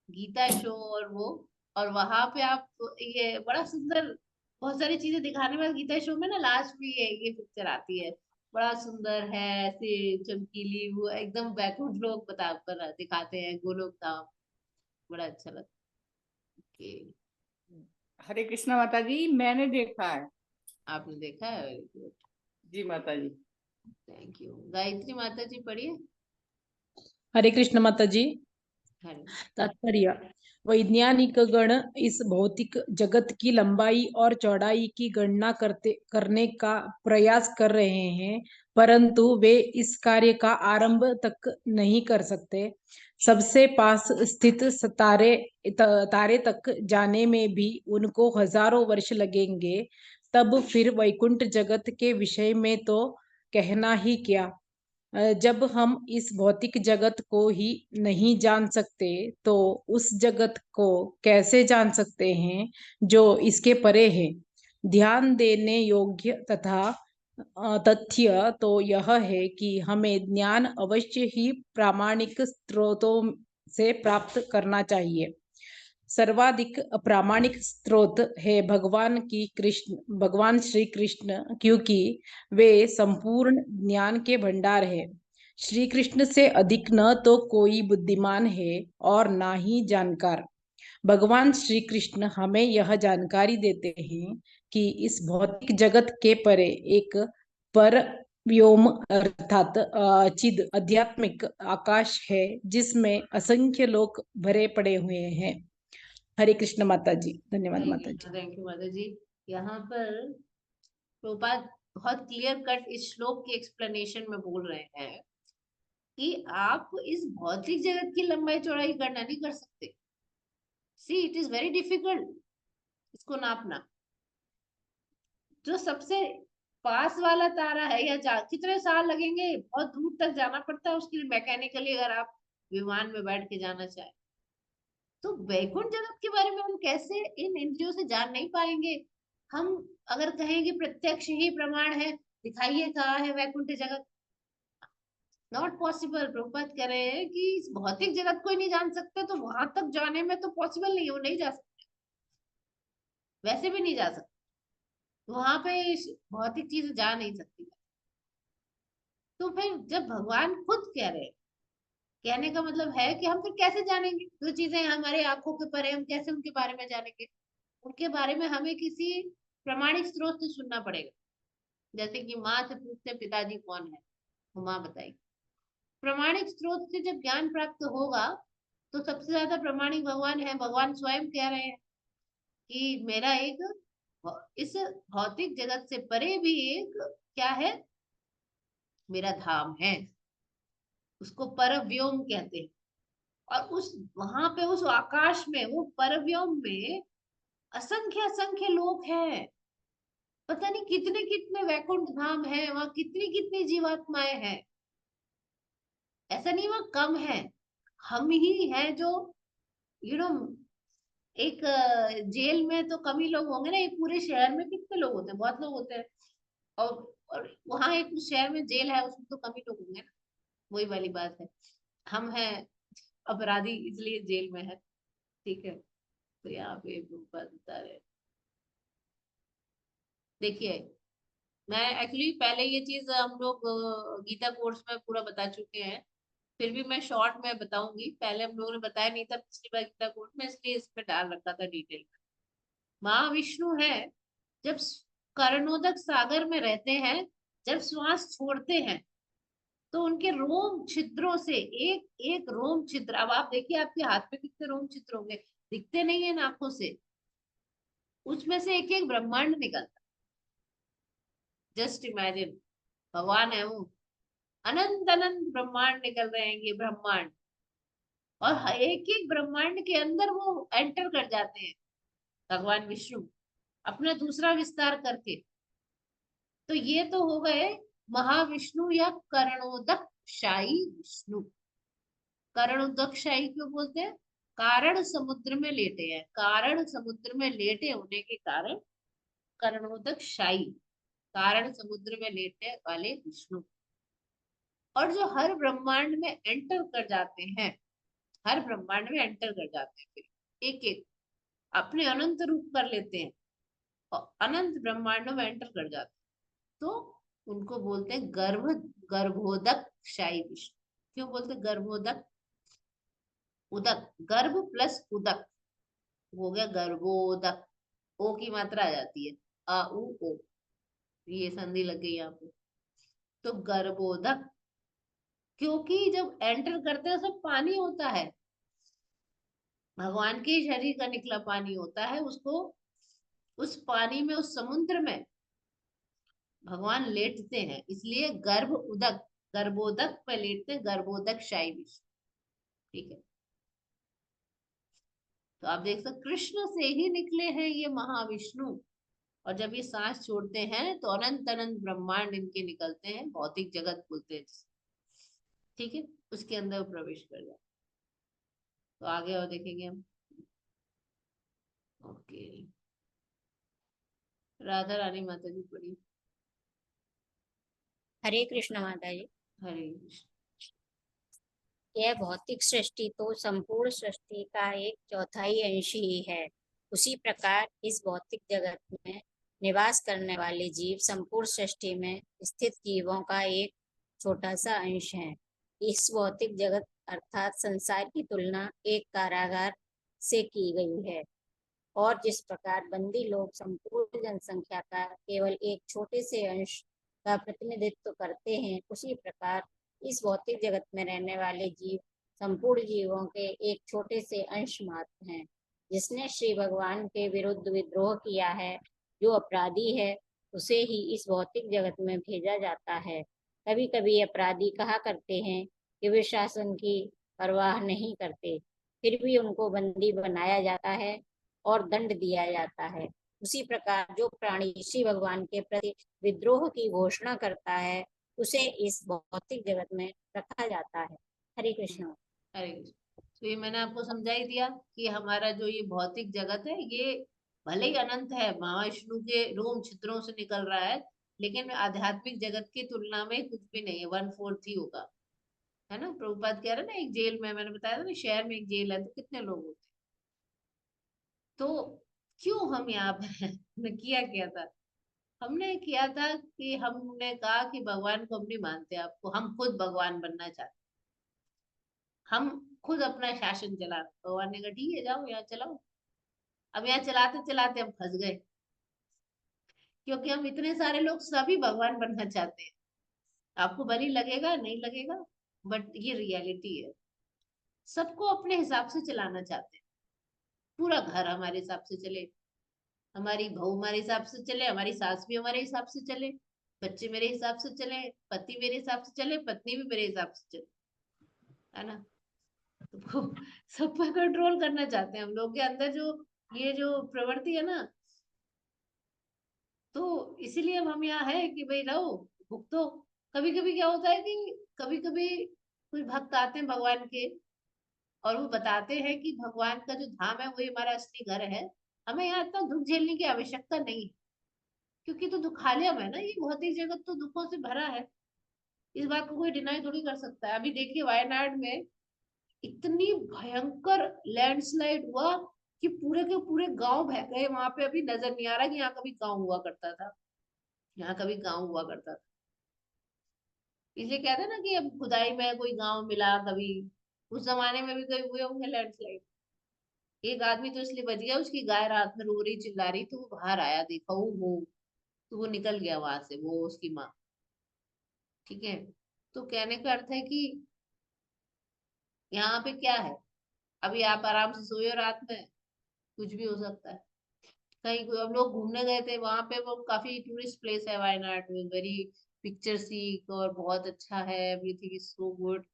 गीता शो। और वो, और वहां पे आप, ये बड़ा सुंदर, बहुत सारी चीजें दिखाने में गीता शो में ना, लास्ट में ये पिक्चर आती है, बड़ा सुंदर है, ऐसे चमकीली, वो एकदम बैकुंठ लोग दिखाते हैं, गोलोक धाम, बड़ा अच्छा लगता है। हरे कृष्णा माता जी, मैंने देखा है। आपने देखा है? वेरी गुड, जी माता जी। Thank you. गायत्री माता जी पढ़िए। हरे कृष्ण माता जी। हरे। तात्पर्य: वैज्ञानिक गण इस भौतिक जगत की लंबाई और चौड़ाई की गणना करने का प्रयास कर रहे हैं, परंतु वे इस कार्य का आरंभ तक नहीं कर सकते। सबसे पास स्थित तारे तक जाने में भी उनको हजारों वर्ष लगेंगे। तब फिर वैकुंठ जगत के विषय में तो कहना ही क्या। जब हम इस भौतिक जगत को ही नहीं जान सकते, तो उस जगत को कैसे जान सकते हैं जो इसके परे है। ध्यान देने योग्य तथा तथ्य तो यह है कि हमें ज्ञान अवश्य ही प्रामाणिक स्रोतों से प्राप्त करना चाहिए। सर्वाधिक प्रामाणिक स्रोत है भगवान श्री कृष्ण, क्योंकि वे संपूर्ण ज्ञान के भंडार है। श्री कृष्ण से अधिक न तो कोई बुद्धिमान है और ना ही जानकार। भगवान श्री कृष्ण हमें यह जानकारी देते हैं कि इस भौतिक जगत के परे एक पर व्योम अर्थात चिद आध्यात्मिक आकाश है जिसमें असंख्य लोग भरे पड़े हुए हैं। हरे कृष्ण माता जी। धन्यवाद माता जी। थैंक यू माता जी। यहाँ पर प्रभुपाद बहुत क्लियर कट इस श्लोक की एक्सप्लेनेशन में बोल रहे हैं कि आप इस भौतिक जगत की लंबाई चौड़ाई गणना नहीं कर सकते। See it is very difficult इसको नापना। जो सबसे पास वाला तारा है या कितने साल लगेंगे, बहुत दूर तक जाना पड़ता है उसके लिए मैकेनिकली, अगर आप विमान में बैठ के जाना चाहे तो वैकुंठ जगत के बारे में हम कैसे इन इंद्रियों से जान नहीं पाएंगे। हम अगर कहेंगे प्रत्यक्ष ही प्रमाण है, दिखाइए कहाँ है वैकुंठ जगत, नॉट पॉसिबल। प्रभुपाद कह रहे हैं कि इस भौतिक जगत को ही नहीं जान सकते तो वहां तक जाने में तो पॉसिबल नहीं है, वो नहीं जा सकते, वैसे भी नहीं जा सकते, वहां पे भौतिक चीज जा नहीं सकती। तो फिर जब भगवान खुद कह रहे हैं, कहने का मतलब है कि हम फिर कैसे जानेंगे जो चीजें हमारे आंखों के परे, हम कैसे उनके बारे में जानेंगे। उनके बारे में हमें किसी प्रमाणिक स्रोत से सुनना पड़ेगा। जैसे कि माँ से पूछते पिताजी कौन है, वो माँ बताएगी। प्रमाणिक स्रोत से जब ज्ञान प्राप्त होगा तो सबसे ज्यादा प्रमाणिक भगवान है। भगवान स्वयं कह रहे हैं कि मेरा एक इस भौतिक जगत से परे भी एक क्या है, मेरा धाम है, उसको परव्योम कहते हैं। और उस वहां पे उस आकाश में, वो परव्योम में असंख्य असंख्य लोग हैं। पता नहीं कितने कितने वैकुंठ धाम है, वहां कितनी कितनी जीवात्माएं हैं। ऐसा नहीं वहां कम है, हम ही हैं जो यू नो एक जेल में तो कम ही लोग होंगे ना, एक पूरे शहर में कितने लोग होते हैं, बहुत लोग होते हैं। और और वहां एक उस शहर में जेल है, उसमें तो कम ही लोग होंगे ना, वही वाली बात है। हम हैं अपराधी इसलिए जेल में है, ठीक है। तो यहाँ पे बात बता रहे हैं। देखिए मैं एक्चुअली पहले ये चीज हम लोग गीता कोर्स में पूरा बता चुके हैं, फिर भी मैं शॉर्ट में बताऊंगी। पहले हम लोगों ने बताया नहीं था पिछली बार गीता कोर्स में, इसलिए इसमें डाल रखा था डिटेल में। महाविष्णु है जब करणोदक सागर में रहते हैं, जब श्वास छोड़ते हैं तो उनके रोम छिद्रों से एक एक रोम छिद्र, अब आप देखिए आपके हाथ में कितने रोम छिद्र होंगे, दिखते नहीं है आंखों से, उसमें से एक एक ब्रह्मांड निकलता। जस्ट इमेजिन, भगवान है वो, अनंत अनंत ब्रह्मांड निकल रहे हैं ये ब्रह्मांड, और एक एक ब्रह्मांड के अंदर वो एंटर कर जाते हैं भगवान विष्णु अपना दूसरा विस्तार करके। तो ये तो हो गए महाविष्णु या करणोदक शाही विष्णु। करणोदक शाही क्यों बोलते हैं? कारण समुद्र में लेटे हैं, कारण समुद्र में लेटे होने के कारण करणोदक शाही, कारण समुद्र में लेटने वाले विष्णु। और जो हर ब्रह्मांड में एंटर कर जाते हैं, हर ब्रह्मांड में एंटर कर जाते हैं, फिर एक एक अपने अनंत रूप कर लेते हैं और अनंत ब्रह्मांडों में एंटर कर जाते हैं, तो उनको बोलते हैं गर्भोदक शाही विष्णु। क्यों बोलते हैं गर्भोदक? उदक, गर्भ प्लस उदक हो गया गर्भोदक, ओ की मात्रा आ जाती है, आ उ ओ, ये संधि लग गई यहाँ पे। तो गर्भोदक, क्योंकि जब एंटर करते हैं सब पानी होता है, भगवान के शरीर का निकला पानी होता है, उसको उस पानी में, उस समुद्र में भगवान लेटते हैं, इसलिए गर्भ उदक, गर्भोदक पे लेटते हैं, गर्भोदक शाही विष्णु, ठीक है। तो आप देख सकते कृष्ण से ही निकले हैं ये महाविष्णु, और जब ये सांस छोड़ते हैं तो अनंत अनंत ब्रह्मांड इनके निकलते हैं, भौतिक जगत बोलते हैं, ठीक है, उसके अंदर प्रवेश कर जाए। तो आगे और देखेंगे हम। ओके, राधा रानी माता जी पढ़ी। हरे कृष्ण माता जी। हरे कृष्ण। यह भौतिक सृष्टि तो संपूर्ण सृष्टि का एक चौथाई अंश ही है। उसी प्रकार इस भौतिक जगत में निवास करने वाले जीव संपूर्ण सृष्टि में स्थित जीवों का एक छोटा सा अंश है। इस भौतिक जगत अर्थात संसार की तुलना एक कारागार से की गई है। और जिस प्रकार बंदी लोग संपूर्ण जनसंख्या का केवल एक छोटे से अंश का प्रतिनिधित्व करते हैं, उसी प्रकार इस भौतिक जगत में रहने वाले जीव संपूर्ण जीवों के एक छोटे से अंश मात्र हैं। जिसने श्री भगवान के विरुद्ध विद्रोह किया है, जो अपराधी है, उसे ही इस भौतिक जगत में भेजा जाता है। कभी कभी अपराधी कहा करते हैं कि वे शासन की परवाह नहीं करते, फिर भी उनको बंदी बनाया जाता है और दंड दिया जाता है। उसी प्रकार जो प्राणी श्री भगवान के प्रति विद्रोह की घोषणा करता है, उसे इस भौतिक जगत में रखा जाता है। हरे कृष्ण। हरे कृष्ण। तो ये मैंने आपको समझा ही दिया कि हमारा जो ये भौतिक जगत है, ये भले ही अनंत है, महाविष्णु के रोम छिद्रों से निकल रहा है, लेकिन आध्यात्मिक जगत की तुलना में कुछ भी नहीं है, 1/4 ही होगा, है ना। प्रभुपाद कह रहे ना, एक जेल में, मैंने बताया था ना, शहर में एक जेल है तो कितने लोग होते, तो क्यों हम यहाँ पे हमने किया क्या था? हमने किया था कि हमने कहा कि भगवान को हम नहीं मानते, आपको हम खुद भगवान बनना चाहते, हम खुद अपना शासन चला रहे। भगवान ने कहा ठीक है, जाओ यहाँ चलाओ। अब यहाँ चलाते चलाते हम फंस गए, क्योंकि हम इतने सारे लोग सभी भगवान बनना चाहते हैं। आपको बनी लगेगा, नहीं लगेगा, बट ये रियलिटी है। सबको अपने हिसाब से चलाना चाहते हैं, पूरा घर हमारे हिसाब से चले, हमारी बहू हमारे हिसाब से चले, हमारी सास भी हमारे हिसाब से चले, बच्चे मेरे हिसाब से चले, पति मेरे हिसाब से चले, पत्नी भी मेरे हिसाब से चले, है ना। तो सब पर कंट्रोल करना चाहते हैं हम लोग के अंदर, जो ये जो प्रवृत्ति है ना। तो इसीलिए अब हम यहाँ है कि भाई रहो, भुगतो। कभी कभी क्या होता है कि कभी कभी कुछ भक्त आते हैं भगवान के, और वो बताते हैं कि भगवान का जो धाम है वही हमारा असली घर है, हमें यहाँ इतना दुख झेलने की आवश्यकता नहीं है, क्योंकि तो दुखालयम है ना, ये भौतिक जगत तो दुखों से भरा है। इस बात को कोई डिनाई थोड़ी कर सकता है। अभी देखिए वायनाड में इतनी भयंकर लैंडस्लाइड हुआ कि पूरे के पूरे गांव बह गए। वहां पे अभी नजर नहीं आ रहा कि यहाँ कभी गांव हुआ करता था, यहाँ कभी गांव हुआ करता था। इसलिए कहते हैं ना कि अब खुदाई में कोई गांव मिला कभी, उस जमाने में भी कभी हुए होंगे लैंडस्लाइड। एक आदमी तो इसलिए बच गया, उसकी गाय रात में रो रही चिल्ला रही, तो वो बाहर आया, देखा वो, तो वो निकल गया वहां से, वो उसकी माँ। ठीक है, तो कहने का अर्थ है कि यहाँ पे क्या है, अभी आप आराम से सोए हो रात में, कुछ भी हो सकता है। कहीं कोई, हम लोग घूमने गए थे वहां पे, वो काफी टूरिस्ट प्लेस है वायनाड में, वेरी पिक्चर सीक, और बहुत अच्छा है, everything is so good.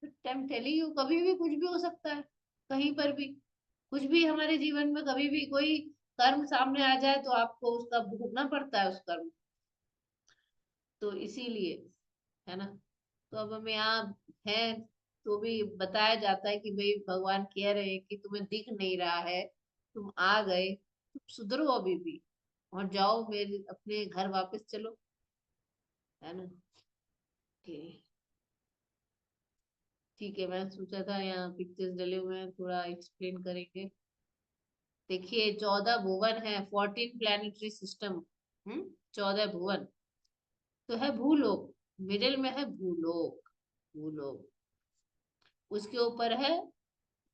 I am telling you, कभी भी कुछ भी हो सकता है, कहीं पर भी कुछ भी। हमारे जीवन में कभी भी कोई कर्म सामने आ जाए तो आपको उसका भोगना पड़ता है, उस कर्म। तो इसीलिए, है ना। तो अब हम यहाँ हैं, तो भी बताया जाता है कि भाई भगवान कह रहे हैं कि तुम्हें दिख नहीं रहा है, तुम आ गए, तुम सुधरो अभी भी, और जाओ मेरे अपने घर वापस चलो, है ना। ठीक है, मैं सोचा था यहाँ पिक्चर्स डले हुए हैं, थोड़ा एक्सप्लेन करेंगे। देखिए 14 भुवन है, 14 प्लानिटरी सिस्टम। 14 भुवन तो है भूलोक, मिडिल में है भूलोक, भूलोक। उसके ऊपर है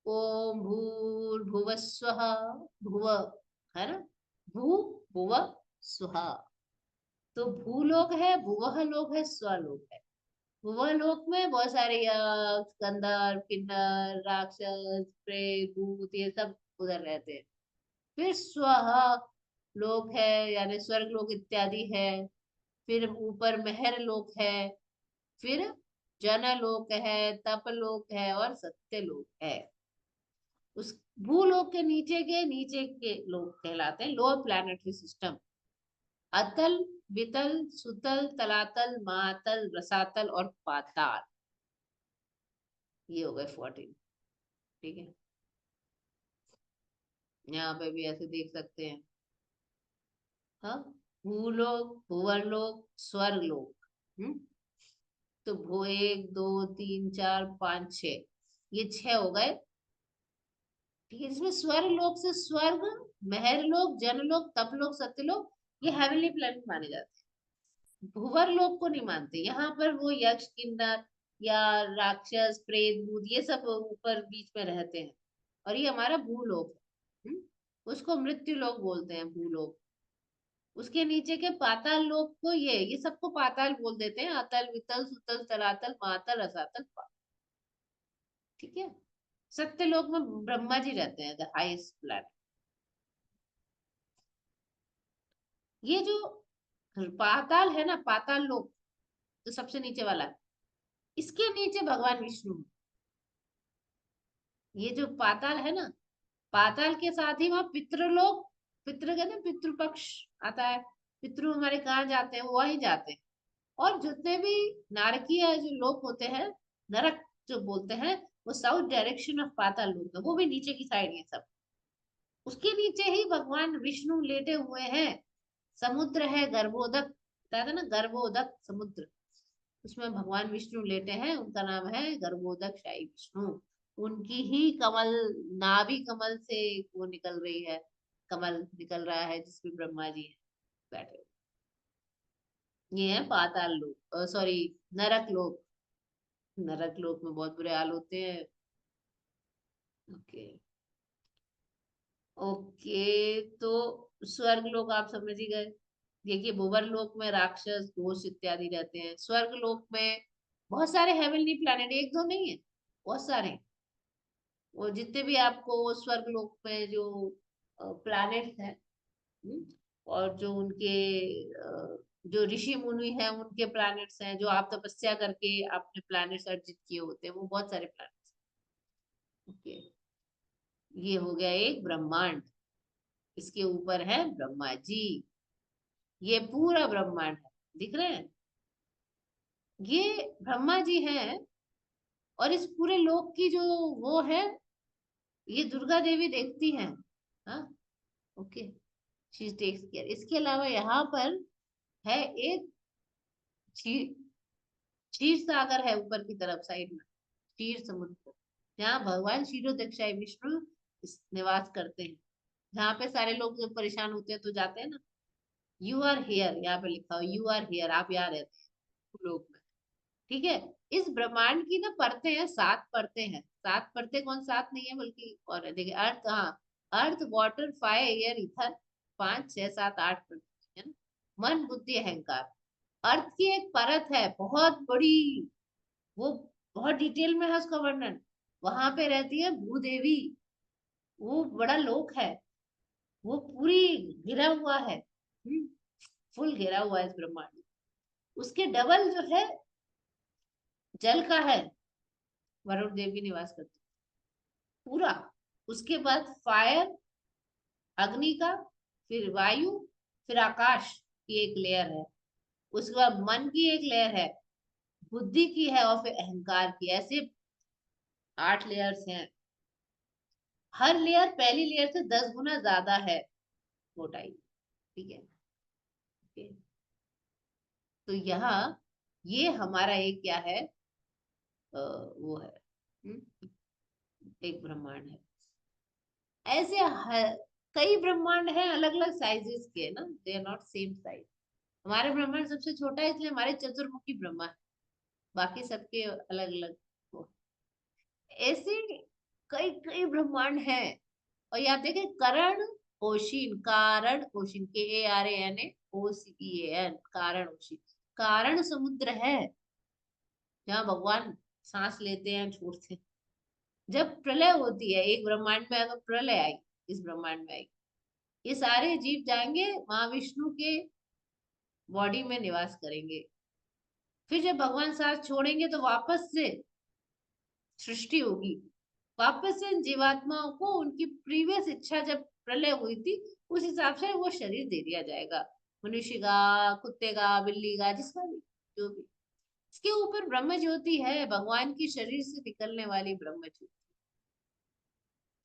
ओम भूर्भुवस्वः, भुव, है ना, भू भुव स्वः। तो भूलोक है, भुवः लोक है, स्वलोक है। भुवः लोक में बहुत सारे यक्ष, गंधर्व, किन्नर, राक्षस, प्रेत, भूत, ये सब उधर रहते हैं। फिर स्वः लोक है, यानी स्वर्ग लोक इत्यादि है। फिर ऊपर महर लोक है, फिर जनलोक है, तपलोक है, और सत्यलोक है। उस भूलोक के नीचे के लोग कहलाते हैं लोअर प्लैनेटरी सिस्टम। अतल, वितल, सुतल, तलातल, महातल, रसातल और पाताल, ये हो गए 14। ठीक है, यहाँ पे भी ऐसे देख सकते हैं। हाँ, भूलोक, भुवरलोक, स्वर्गलोक। तो भू 1 2 3 4 5 6, ये 6 हो गए। ठीक है, इसमें स्वर्ग लोक से स्वर्ग, महर लोक, जनलोक, तपलोक, सत्यलोक, ये हेवनली प्लैनेट माने जाते हैं। भूवर लोक को नहीं मानते, यहाँ पर वो यक्ष, किन्नर या राक्षस, प्रेत, भूत, ये सब ऊपर बीच में रहते हैं, और ये हमारा भूलोक है। उसको मृत्यु लोक बोलते हैं, भूलोक। उसके नीचे के पाताल लोक को ये सबको पाताल बोल देते हैं, अतल वितल सुतल तलातल महातल रसातल पाताल। ठीक है। सत्य लोक में ब्रह्मा जी रहते हैं, द हाईएस्ट प्लैनेट। ये जो पाताल है ना, पाताल लोक जो सबसे नीचे वाला है, इसके नीचे भगवान विष्णु। ये जो पाताल है ना, पाताल के साथ ही वहां पितृलोक, पितृ कहते हैं पितृपक्ष आता है। पितृ हमारे कहाँ जाते हैं, वो वहीं जाते हैं। और जितने भी नारकीय जो लोक होते हैं, नरक जो बोलते हैं, वो साउथ डायरेक्शन ऑफ पाताल लोक है, वो भी नीचे की साइड है सब। उसके नीचे ही भगवान विष्णु लेटे हुए हैं। समुद्र है गर्भोदक, बताया था ना, गर्भोदक समुद्र, उसमें भगवान विष्णु लेटे हैं। उनका नाम है गर्भोदक शाही विष्णु। उनकी ही कमल, नाभि कमल से वो निकल रही है, कमल निकल रहा है जिसमें ब्रह्मा जी है बैठे। ये है पाताल लोक, सॉरी नरक लोक। नरक लोक में बहुत बुरे हाल होते हैं। ओके ओके, तो स्वर्ग लोक आप समझ ही गए। देखिए, भुवर लोक में राक्षस घोष इत्यादि रहते हैं। स्वर्ग लोक में बहुत सारे हेवनली प्लैनेट, एक दो नहीं है, बहुत सारे। वो जितने भी आपको स्वर्ग लोक में जो प्लैनेट्स हैं, और जो उनके जो ऋषि मुनि हैं उनके प्लैनेट्स हैं, जो आप तपस्या करके आपने प्लैनेट्स अर्जित किए होते हैं, वो बहुत सारे प्लैनेट्स। ओके, ये हो गया एक ब्रह्मांड। इसके ऊपर है ब्रह्मा जी। ये पूरा ब्रह्मांड है, दिख रहे हैं, ये ब्रह्मा जी हैं। और इस पूरे लोक की जो वो है, ये दुर्गा देवी देखती हैं। हाँ, ओके, शी टेक्स केयर। इसके अलावा यहाँ पर है एक क्षीर सागर है ऊपर की तरफ साइड में, क्षीर समुद्र, जहाँ भगवान क्षीरोदक्षाई विष्णु निवास करते हैं। जहाँ पे सारे लोग जब परेशान होते हैं तो जाते हैं ना, यू आर हियर, यहाँ पे लिखा हो यू आर हियर, आप यहाँ रहते हैं लोक में। ठीक है। इस ब्रह्मांड की ना परतें हैं, 7 परतें हैं। 7 परतें, कौन 7 नहीं है बल्कि और है। देखिए, अर्थ, हाँ, earth water fire air ether, 5 6 7 8 परतें है ना। मन बुद्धि अहंकार। अर्थ की एक परत है बहुत बड़ी, वो बहुत डिटेल में है उसका वर्णन। वहां पे रहती है भूदेवी, वो बड़ा लोक है, वो पूरी घिरा हुआ है, फुल घिरा हुआ है इस ब्रह्मांड में। उसके डबल जो है जल का है, वरुण देवी निवास करते पूरा। उसके बाद फायर, अग्नि का, फिर वायु, फिर आकाश की एक लेयर है। उसके बाद मन की एक लेयर है, बुद्धि की है, और फिर अहंकार की। ऐसे 8 लेयर्स हैं। हर लेयर पहली लेयर से 10 गुना ज्यादा है मोटाई। ठीक है। ओके। तो यहाँ ये हमारा एक क्या है, वो है, एक ब्रह्मांड है। ऐसे कई ब्रह्मांड हैं अलग अलग साइजेस के ना, they are not same size. हमारे ब्रह्मांड सबसे छोटा है, इसलिए हमारे चतुर्मुखी ब्रह्मा है, बाकी सबके अलग अलग। ऐसे कई कई ब्रह्मांड हैं। और यहाँ देखें, करण ओशिन, कारण ओशिन, KARANOCEAN, कारण ओशिन, कारण समुद्र है, जहाँ भगवान सांस लेते हैं छोड़ते हैं। जब प्रलय होती है एक ब्रह्मांड में, अगर प्रलय आई इस ब्रह्मांड में आई, ये सारे जीव जाएंगे महाविष्णु के बॉडी में निवास करेंगे। फिर जब भगवान सांस छोड़ेंगे तो वापस से सृष्टि होगी, वापस से जीवात्माओं को उनकी प्रीवियस इच्छा जब प्रलय हुई थी उस हिसाब से वो शरीर दे दिया जाएगा, मनुष्य का, कुत्ते का, बिल्ली का, जिसका भी, जो भी। इसके ऊपर ब्रह्म ज्योति है, भगवान की शरीर से निकलने वाली ब्रह्म ज्योति।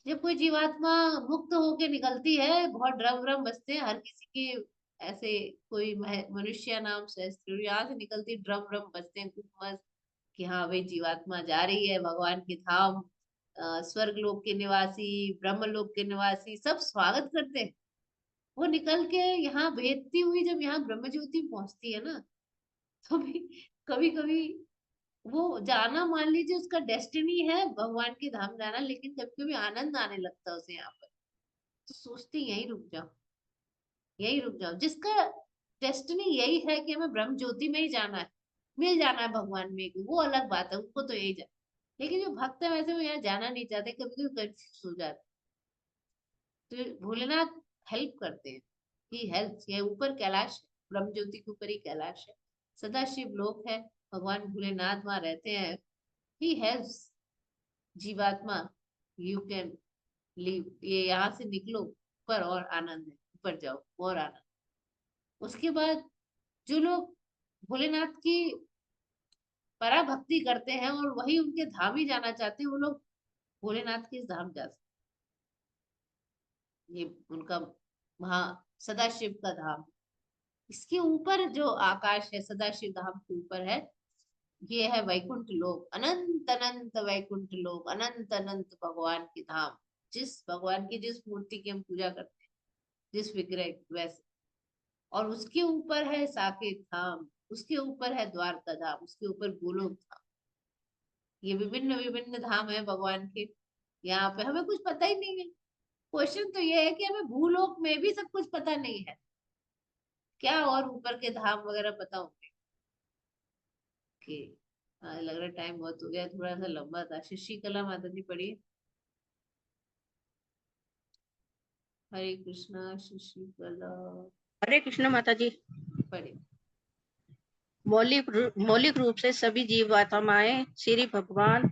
जब कोई जीवात्मा मुक्त होके निकलती है, बहुत ड्रम ड्रम बजते हैं हर किसी के, ऐसे कोई मनुष्य नाम सहस्त्र, यहाँ से निकलती ड्रम ड्रम बजते हैं खूब मस्त, कि हाँ भाई जीवात्मा जा रही है भगवान के धाम। स्वर्ग लोक के निवासी, ब्रह्म लोक के निवासी सब स्वागत करते हैं। वो निकल के यहाँ भेजती हुई जब यहाँ ब्रह्म ज्योति पहुंचती है ना, तो भी कभी कभी वो जाना मान लीजिए उसका डेस्टिनी है भगवान के धाम जाना, लेकिन कभी कभी आनंद आने लगता है उसे यहाँ पर, तो सोचते यहीं रुक जाओ, यहीं रुक जाओ। जिसका डेस्टिनी यही है कि हमें ब्रह्म ज्योति में ही जाना है, मिल जाना है भगवान में, वो अलग बात है, उनको तो यही जाना। लेकिन जो भक्त है वैसे वो यहाँ जाना नहीं चाहते, कभी कभी कंफ्यूज हो जाते। तो भोलेनाथ हेल्प करते हैं, ही हेल्प। ये ऊपर कैलाश है, ब्रह्म ज्योति के ऊपर ही कैलाश है, सदा शिव लोक है, भगवान भोलेनाथ वहां रहते हैं। ही हेल्प्स जीवात्मा, यू कैन लीव, ये यहाँ से निकलो ऊपर और आनंद है, ऊपर जाओ और आनंद। उसके बाद जो लोग भोलेनाथ की पराभक्ति करते हैं और वही उनके धाम ही जाना चाहते हैं, वो लोग भोलेनाथ के धाम जा सकते। ये उनका वहां सदाशिव का धाम, इसके ऊपर जो आकाश है सदाशिव धाम के ऊपर है, ये है वैकुंठ लोक, अनंत अनंत वैकुंठ लोक, अनंत अनंत भगवान के धाम। जिस भगवान की जिस मूर्ति की हम पूजा करते हैं, जिस विग्रह की, वैसे। और उसके ऊपर है साकेत धाम, उसके ऊपर है द्वारका धाम, उसके ऊपर गोलोक धाम। ये विभिन्न विभिन्न धाम है भगवान के। यहाँ पे हमें कुछ पता ही नहीं है। क्वेश्चन तो ये है कि हमें भूलोक में भी सब कुछ पता नहीं है क्या, और ऊपर के धाम वगैरह पता होंगे कि। लग रहा है टाइम बहुत हो गया, थोड़ा सा लंबा था। शशिकला माता जी पढ़िए। हरे कृष्णा। शशिकला हरे कृष्ण माता जी। पढ़िए। मौलिक रूप से सभी जीवात्माएं श्री भगवान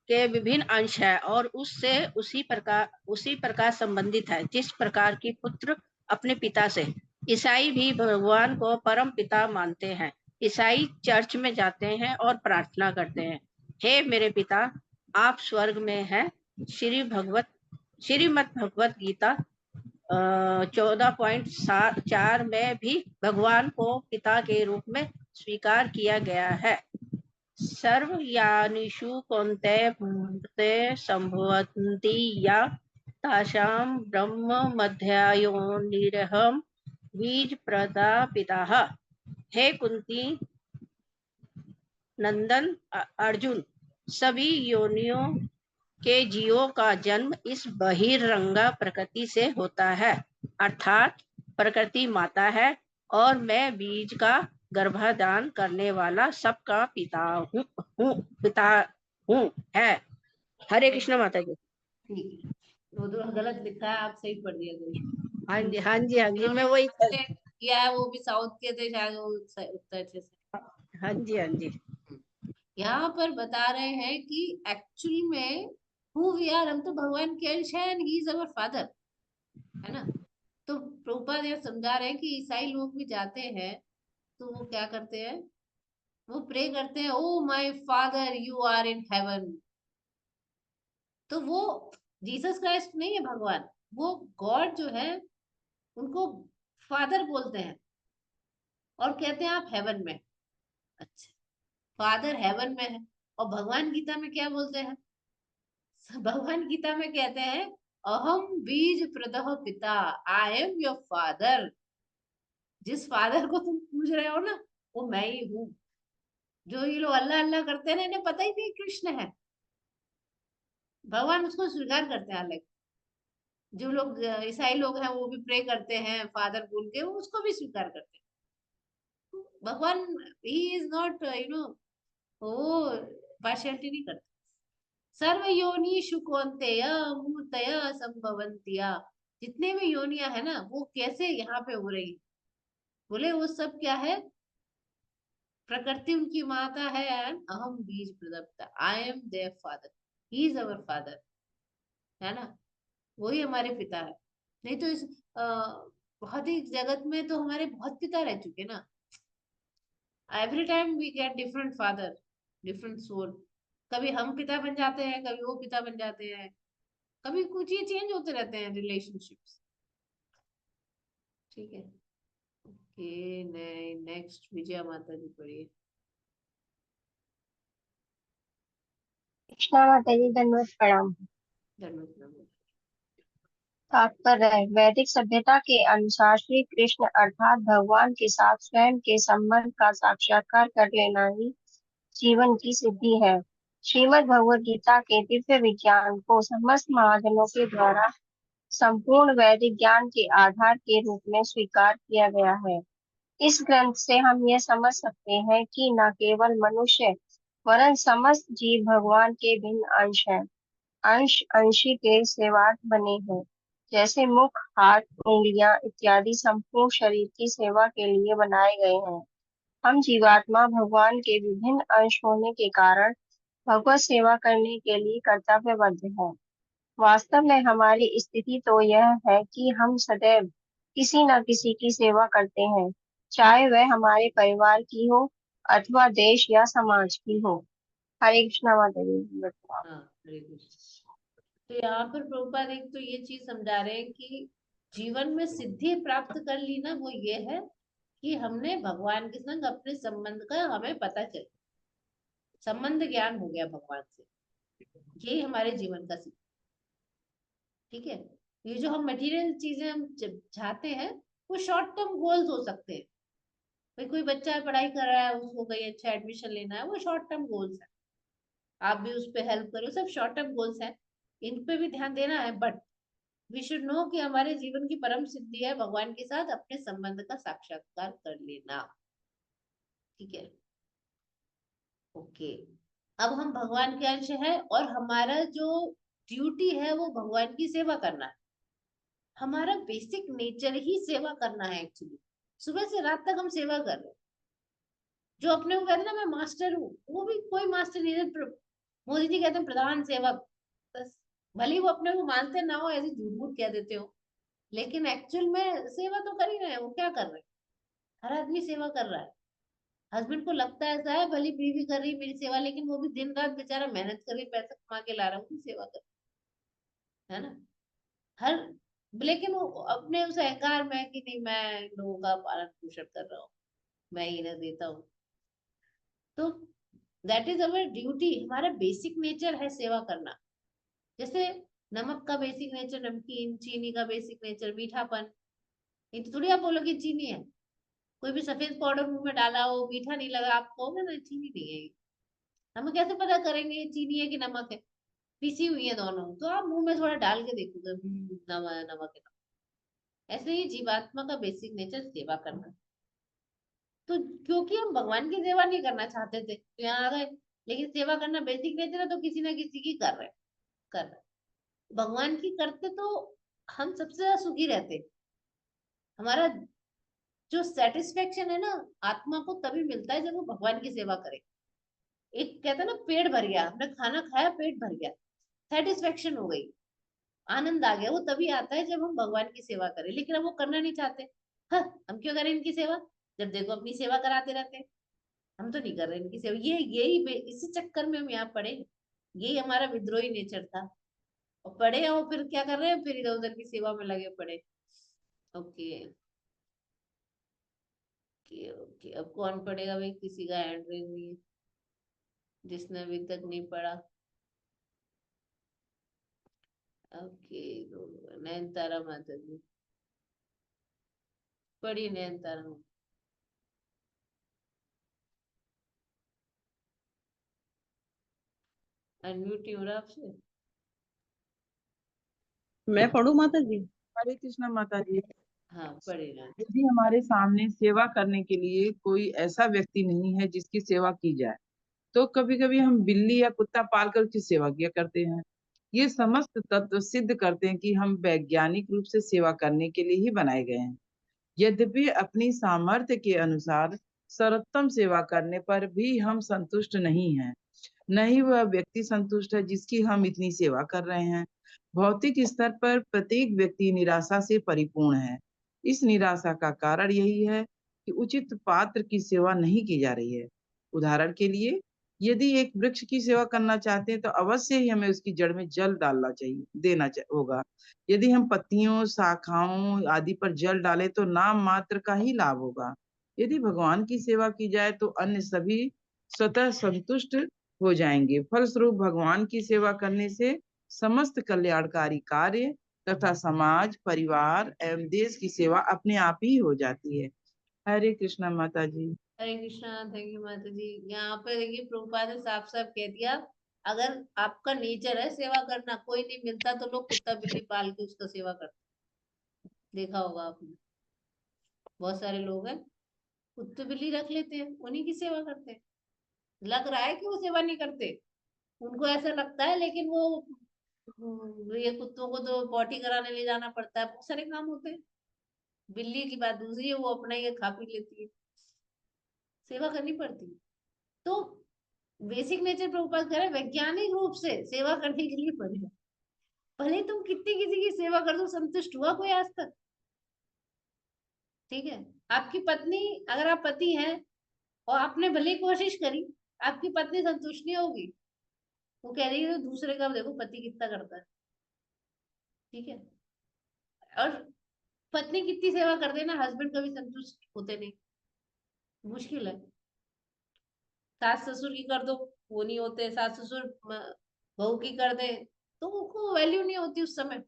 के विभिन्न अंश है और उससे उसी प्रकार संबंधित है जिस प्रकार की पुत्र अपने पिता से। ईसाई भी भगवान को परम पिता मानते हैं। ईसाई चर्च में जाते हैं और प्रार्थना करते हैं, हे मेरे पिता आप स्वर्ग में हैं। श्रीमद् भगवत गीता 14.4 में भी भगवान को पिता के रूप में स्वीकार किया गया है। सर्वयानिषु कौन्तेय मूर्ते संभवन्ति या तासां ब्रह्म मध्यायोनिरहं बीज प्रदापिताः। हे कुंती नंदन अर्जुन, सभी योनियों के जीवों का जन्म इस बहिरंगा प्रकृति से होता है, अर्थात प्रकृति माता है और मैं बीज का गर्भाधान करने वाला सबका पिता हूँ है। हरे कृष्ण माता जी। ठीक है, वो तो गलत लिखा है, आप सही पढ़ दिया करिए। हाँ जी हाँ जी हाँ जी, मैं वही किया है, वो भी साउथ के थे शायद, वो उत्तर से। हाँ जी हाँ जी। यहाँ पर बता रहे हैं कि एक्चुअली में हु वी आर, हम तो भगवान के अंश है, and he is our father, है ना। तो प्रभुपाद यह समझा रहे हैं कि ईसाई लोग भी जाते हैं तो वो क्या करते हैं, वो प्रे करते हैं, O my father you are in heaven. तो वो जीसस क्राइस्ट नहीं है भगवान, वो गॉड जो है उनको फादर बोलते हैं और कहते हैं आप हेवन में। अच्छा, फादर हेवन में है, और भगवान गीता में क्या बोलते हैं, भगवान गीता में कहते हैं अहम बीज प्रदः पिता, आई एम योर फादर। जिस फादर को तुम पूछ रहे हो ना, वो मैं ही हूँ। जो ये लोग अल्लाह अल्लाह करते हैं ना, इन्हें पता ही नहीं कृष्ण है। भगवान उसको स्वीकार करते हैं। हालांकि जो लोग ईसाई लोग हैं वो भी प्रे करते हैं फादर बोल के, वो उसको भी स्वीकार करते हैं। भगवान ही इज नॉट वो पार्शियलिटी नहीं करते। सर्व योनिषु कौन्तेय मूर्तय संभवन्त्या, जितने भी योनिया है ना वो कैसे यहाँ पे हो रही, बोले वो सब क्या है, प्रकृति उनकी माता है, एंड अहम बीज प्रदत्ता, I am their father, he is our father, है ना। वही हमारे पिता है। नहीं तो इस भौतिक जगत में तो हमारे बहुत पिता रह चुके ना। Every time we get different father, different soul. कभी हम पिता बन जाते हैं, कभी वो पिता बन जाते हैं, कभी कुछ ये चेंज होते रहते हैं रिलेशनशिप्स। ठीक है, ओके। नेक्स्ट विजया माता जी पढ़िए। कृष्णा माता जी दंडवत प्रणाम। धन्यवाद। तात्पर्य है, वैदिक सभ्यता के अनुसार श्री कृष्ण अर्थात भगवान के साथ स्वयं के संबंध का साक्षात्कार कर लेना ही जीवन की सिद्धि है। श्रीमद् भगवद गीता के दिव्य विज्ञान को समस्त महाजनों के द्वारा संपूर्ण वैदिक ज्ञान के आधार के रूप में स्वीकार किया गया है। इस ग्रंथ से हम यह समझ सकते हैं कि न केवल मनुष्य वरन समस्त जीव भगवान के भिन्न अंश हैं, अंशी के सेवार्थ बने हैं। जैसे मुख, हाथ, उंगलियां इत्यादि संपूर्ण शरीर की सेवा के लिए बनाए गए हैं। हम जीवात्मा भगवान के विभिन्न अंश होने के कारण भगवत सेवा करने के लिए कर्तव्यबद्ध हैं। वास्तव में हमारी स्थिति तो यह है कि हम सदैव किसी न किसी की सेवा करते हैं, चाहे वह हमारे परिवार की हो अथवा देश या समाज की हो। हरे कृष्णा माता जी। हाँ, हरे कृष्ण। तो यहाँ पर प्रभुपाद एक तो ये चीज समझा रहे हैं कि जीवन में सिद्धि प्राप्त कर ली ना, वो ये है कि हमने भगवान के संग अपने संबंध का हमें पता चल, संबंध ज्ञान हो गया भगवान से, यही हमारे जीवन का सिद्धि। ठीक है, ये जो हम मटेरियल चीजें हम चाहते हैं वो शॉर्ट टर्म गोल्स हो सकते हैं। भाई कोई बच्चा पढ़ाई कर रहा है, उसको कहीं अच्छा एडमिशन लेना है, वो शॉर्ट टर्म गोल्स है, आप भी उस पर हेल्प करो, सब शॉर्ट टर्म गोल्स हैं, इन पे भी ध्यान देना है। बट वी शुड नो कि हमारे जीवन की परम सिद्धि है भगवान के साथ अपने संबंध का साक्षात्कार कर लेना। ठीक है, ओके। अब हम भगवान के अंश है और हमारा जो ड्यूटी है वो भगवान की सेवा करना है। हमारा बेसिक नेचर ही सेवा करना है। एक्चुअली सुबह से रात तक हम सेवा कर रहे हैं। जो अपने को कहते हैं ना मैं मास्टर हूँ, वो भी कोई मास्टर नहीं है। मोदी जी कहते हैं प्रधान सेवक, बस भले वो अपने को मानते ना हो, ऐसे झूठ मूठ कह देते हो, लेकिन एक्चुअल में सेवा तो कर ही रहे हैं। वो क्या कर रहे हैं? हर आदमी सेवा कर रहा है। हस्बैंड को लगता है ऐसा है, भले बीवी कर रही है मेरी सेवा, लेकिन वो भी दिन रात बेचारा मेहनत कर रही, पैसा कमा के ला रहा है, वो भी सेवा कर रहा है ना। हर लेकिन वो अपने उस अहंकार में है कि नहीं मैं लोगों का पालन पोषण कर रहा हूँ, मैं ही ना देता हूँ। तो दैट इज अवर ड्यूटी। हमारा बेसिक नेचर है सेवा करना। जैसे नमक का बेसिक नेचर नमकीन, चीनी का बेसिक नेचर मीठापन। ये तो थोड़ी आप बोलोगे चीनी है। कोई भी सफेद पाउडर मुंह में डाला हो, मीठा नहीं लगा, आप कहोगे ना चीनी नहीं है ये। हम कैसे पता करेंगे ये चीनी है कि नमक है? पीसी हुई है दोनों, तो आप मुंह में थोड़ा डाल के देखोगे, नमक नमक है। ऐसे ही जीवात्मा का बेसिक नेचर सेवा करना। तो क्योंकि हम भगवान की सेवा नहीं करना चाहते थे तो यहाँ आ गए, लेकिन सेवा करना बेसिक नेचर है तो किसी ना किसी की कर रहे भगवान की करते तो हम सबसे ज्यादा सुखी रहते। हमारा जो सेटिस्फेक्शन है ना आत्मा को तभी मिलता है जब वो भगवान की सेवा करे। एक कहते हैं ना पेट भर गया, हमने खाना खाया पेट भर गया, सेटिस्फेक्शन हो गई, आनंद आ गया, वो तभी आता है जब हम भगवान की सेवा करें। लेकिन हम वो करना नहीं चाहते। हाँ, हम क्यों करें इनकी सेवा जब देखो अपनी सेवा कराते रहते हैं। हम तो नहीं कर रहे इनकी सेवा, इसी चक्कर में हम यहाँ पड़े। यही हमारा विद्रोही नेचर था और पढ़े हैं, वो फिर क्या कर रहे हैं, फिर इधर उधर की सेवा में लगे पड़े। ओके ओके ओके, अब कौन पढ़ेगा भाई? किसी का हैंड रेज नहीं है जिसने अभी तक नहीं पढ़ा। ओके, नयनतारा माता जी पढ़ी। नयनतारा माता अनम्यूट नहीं हो रहा आपसे। मैं पढ़ूं माता जी? हरे कृष्णा माता जी। हाँ पढ़े ना। यदि हमारे सामने सेवा करने के लिए कोई ऐसा व्यक्ति नहीं है जिसकी सेवा की जाए, तो कभी कभी हम बिल्ली या कुत्ता पालकर उसकी सेवा किया करते हैं। ये समस्त तत्व सिद्ध करते हैं कि हम वैज्ञानिक रूप से सेवा करने के लिए ही बनाए गए हैं। यद्यपि अपनी सामर्थ्य के अनुसार सर्वोत्तम सेवा करने पर भी हम संतुष्ट नहीं हैं, न ही वह व्यक्ति संतुष्ट है जिसकी हम इतनी सेवा कर रहे हैं। भौतिक स्तर पर प्रत्येक व्यक्ति निराशा से परिपूर्ण है। इस निराशा का कारण यही है कि उचित पात्र की सेवा नहीं की जा रही है। उदाहरण के लिए, यदि एक वृक्ष की सेवा करना चाहते हैं तो अवश्य ही हमें उसकी जड़ में जल डालना चाहिए, होगा। यदि हम पत्तियों, शाखाओं आदि पर जल डालें तो नाम मात्र का ही लाभ होगा। यदि भगवान की सेवा की जाए तो अन्य सभी स्वतः संतुष्ट हो जाएंगे। फलस्वरूप भगवान की सेवा करने से समस्त कल्याणकारी कार्य तथा समाज, परिवार एवं देश की सेवा अपने आप ही हो जाती है। हरे कृष्णा माता जी। हरे कृष्णा, थैंक यू माता जी। यहाँ पे देखिए प्रभुपाद ने साफ साफ कह दिया, अगर आपका नेचर है सेवा करना, कोई नहीं मिलता तो लोग कुत्ता बिल्ली पाल के उसका सेवा करते, देखा होगा आपने। बहुत सारे लोग हैं कुत्ते बिल्ली रख लेते हैं, उन्हीं की सेवा करते हैं। लग रहा है कि वो सेवा नहीं करते, उनको ऐसा लगता है, लेकिन वो ये कुत्तों को तो पॉटी कराने ले जाना पड़ता है, बहुत सारे काम होते हैं। बिल्ली की बात दूसरी है, वो अपना ये खा पी लेती है, सेवा करनी पड़ती है। तो बेसिक नेचर प्रभुपाद कह रहे हैं, वैज्ञानिक रूप से सेवा करने के लिए बने। भले तुम कितनी किसी की सेवा कर दो, संतुष्ट हुआ कोई आज तक? ठीक है, आपकी पत्नी, अगर आप पति हैं और आपने भले ही कोशिश करी, आपकी पत्नी संतुष्ट नहीं होगी, वो कह रही है तो दूसरे का देखो पति कितना करता है। ठीक है, और पत्नी कितनी सेवा कर देना, हस्बैंड कभी संतुष्ट होते नहीं, मुश्किल है। सास ससुर की कर दो, वो नहीं होते, सास ससुर बहू की कर दे तो उनको वैल्यू नहीं होती उस समय,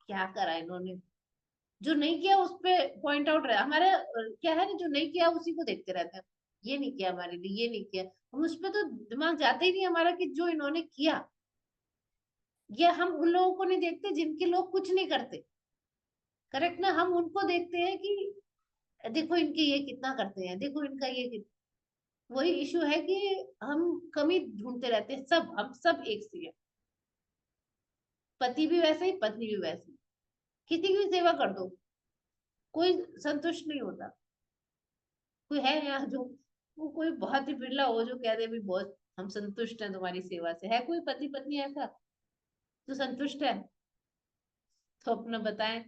क्या करा इन्होंने, जो नहीं किया उस पे पॉइंट आउट रहा। हमारे क्या है ना, जो नहीं किया उसी को देखते रहते हैं, ये नहीं किया हमारे लिए, ये नहीं किया, हम उस पे तो दिमाग जाता ही नहीं हमारा कि जो इन्होंने किया। ये हम उन लोगों को नहीं देखते जिनके लोग कुछ नहीं करते, करेक्ट ना, हम उनको देखते हैं कि देखो इनके ये कितना करते हैं, देखो इनका ये कितना। वही इशू है कि हम कमी ढूंढते रहते हैं, हम सब एक से है, पति भी वैसे ही पत्नी भी वैसे ही, किसी की भी सेवा कर दो कोई संतुष्ट नहीं होता। कोई है यहाँ जो, वो कोई बहुत ही बिरला हो जो कह दे भी बहुत हम संतुष्ट हैं तुम्हारी सेवा से, है कोई पति पत्नी ऐसा जो संतुष्ट है? तो अपना बताएं,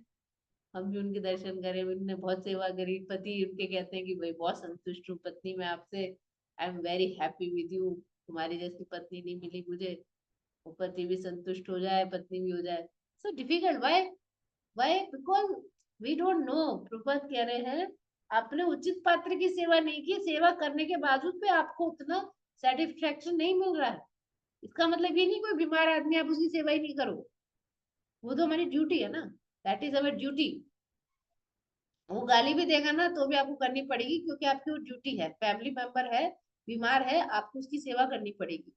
हम भी उनके दर्शन करें, उन्होंने बहुत सेवा करी, पति उनके कहते हैं कि भाई बहुत संतुष्ट हूँ पत्नी मैं आपसे, I am very happy with you, तुम्हारी जैसी पत्नी नहीं मिली मुझे, वो पति भी संतुष्ट हो जाए पत्नी भी हो जाए। So difficult, why because we don't know. Prabhupada कह रहे हैं आपने उचित पात्र की सेवा नहीं की, सेवा करने के बावजूद भी आपको उतना सेटिस्फेक्शन नहीं मिल रहा है, इसका मतलब ये नहीं कोई बीमार आदमी आप उसकी सेवा ही नहीं करो, वो तो हमारी ड्यूटी है ना, दैट इज अवर ड्यूटी। वो गाली भी देगा ना तो भी आपको करनी पड़ेगी, क्योंकि आपकी वो ड्यूटी है, फैमिली मेंबर है, बीमार है, आपको उसकी सेवा करनी पड़ेगी,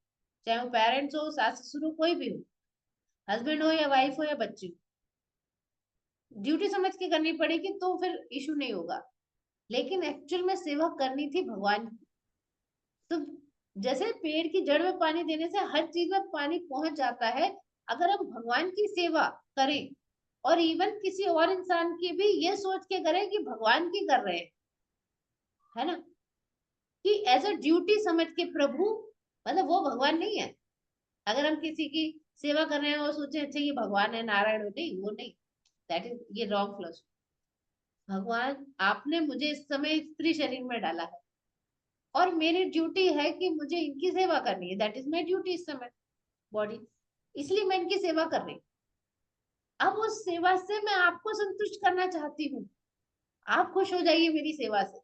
चाहे वो पेरेंट्स हो, सास ससुर हो, कोई भी हो, हस्बैंड हो या वाइफ हो या बच्चे हो, ड्यूटी समझ के करनी पड़ेगी, तो फिर इशू नहीं होगा। लेकिन एक्चुअल में सेवा करनी थी भगवान की। तो जैसे पेड़ की जड़ में पानी देने से हर चीज में पानी पहुंच जाता है, अगर हम भगवान की सेवा करें, और इवन किसी और इंसान की भी ये सोच के करें कि भगवान की कर रहे हैं, है ना, कि एज अ ड्यूटी समझ के, प्रभु मतलब वो भगवान नहीं है। अगर हम किसी की सेवा कर रहे हैं और सोचे अच्छा ये भगवान है, नारायण हो, नहीं वो नहीं, दैट इज ये रॉन्ग फिलोसफी। भगवान आपने मुझे इस समय स्त्री शरीर में डाला है और मेरी ड्यूटी है कि मुझे इनकी सेवा करनी है, दैट इज माई ड्यूटी इस समय बॉडी, इसलिए मैं इनकी सेवा कर रही हूँ। अब उस सेवा से मैं आपको संतुष्ट करना चाहती हूँ, आप खुश हो जाइए मेरी सेवा से,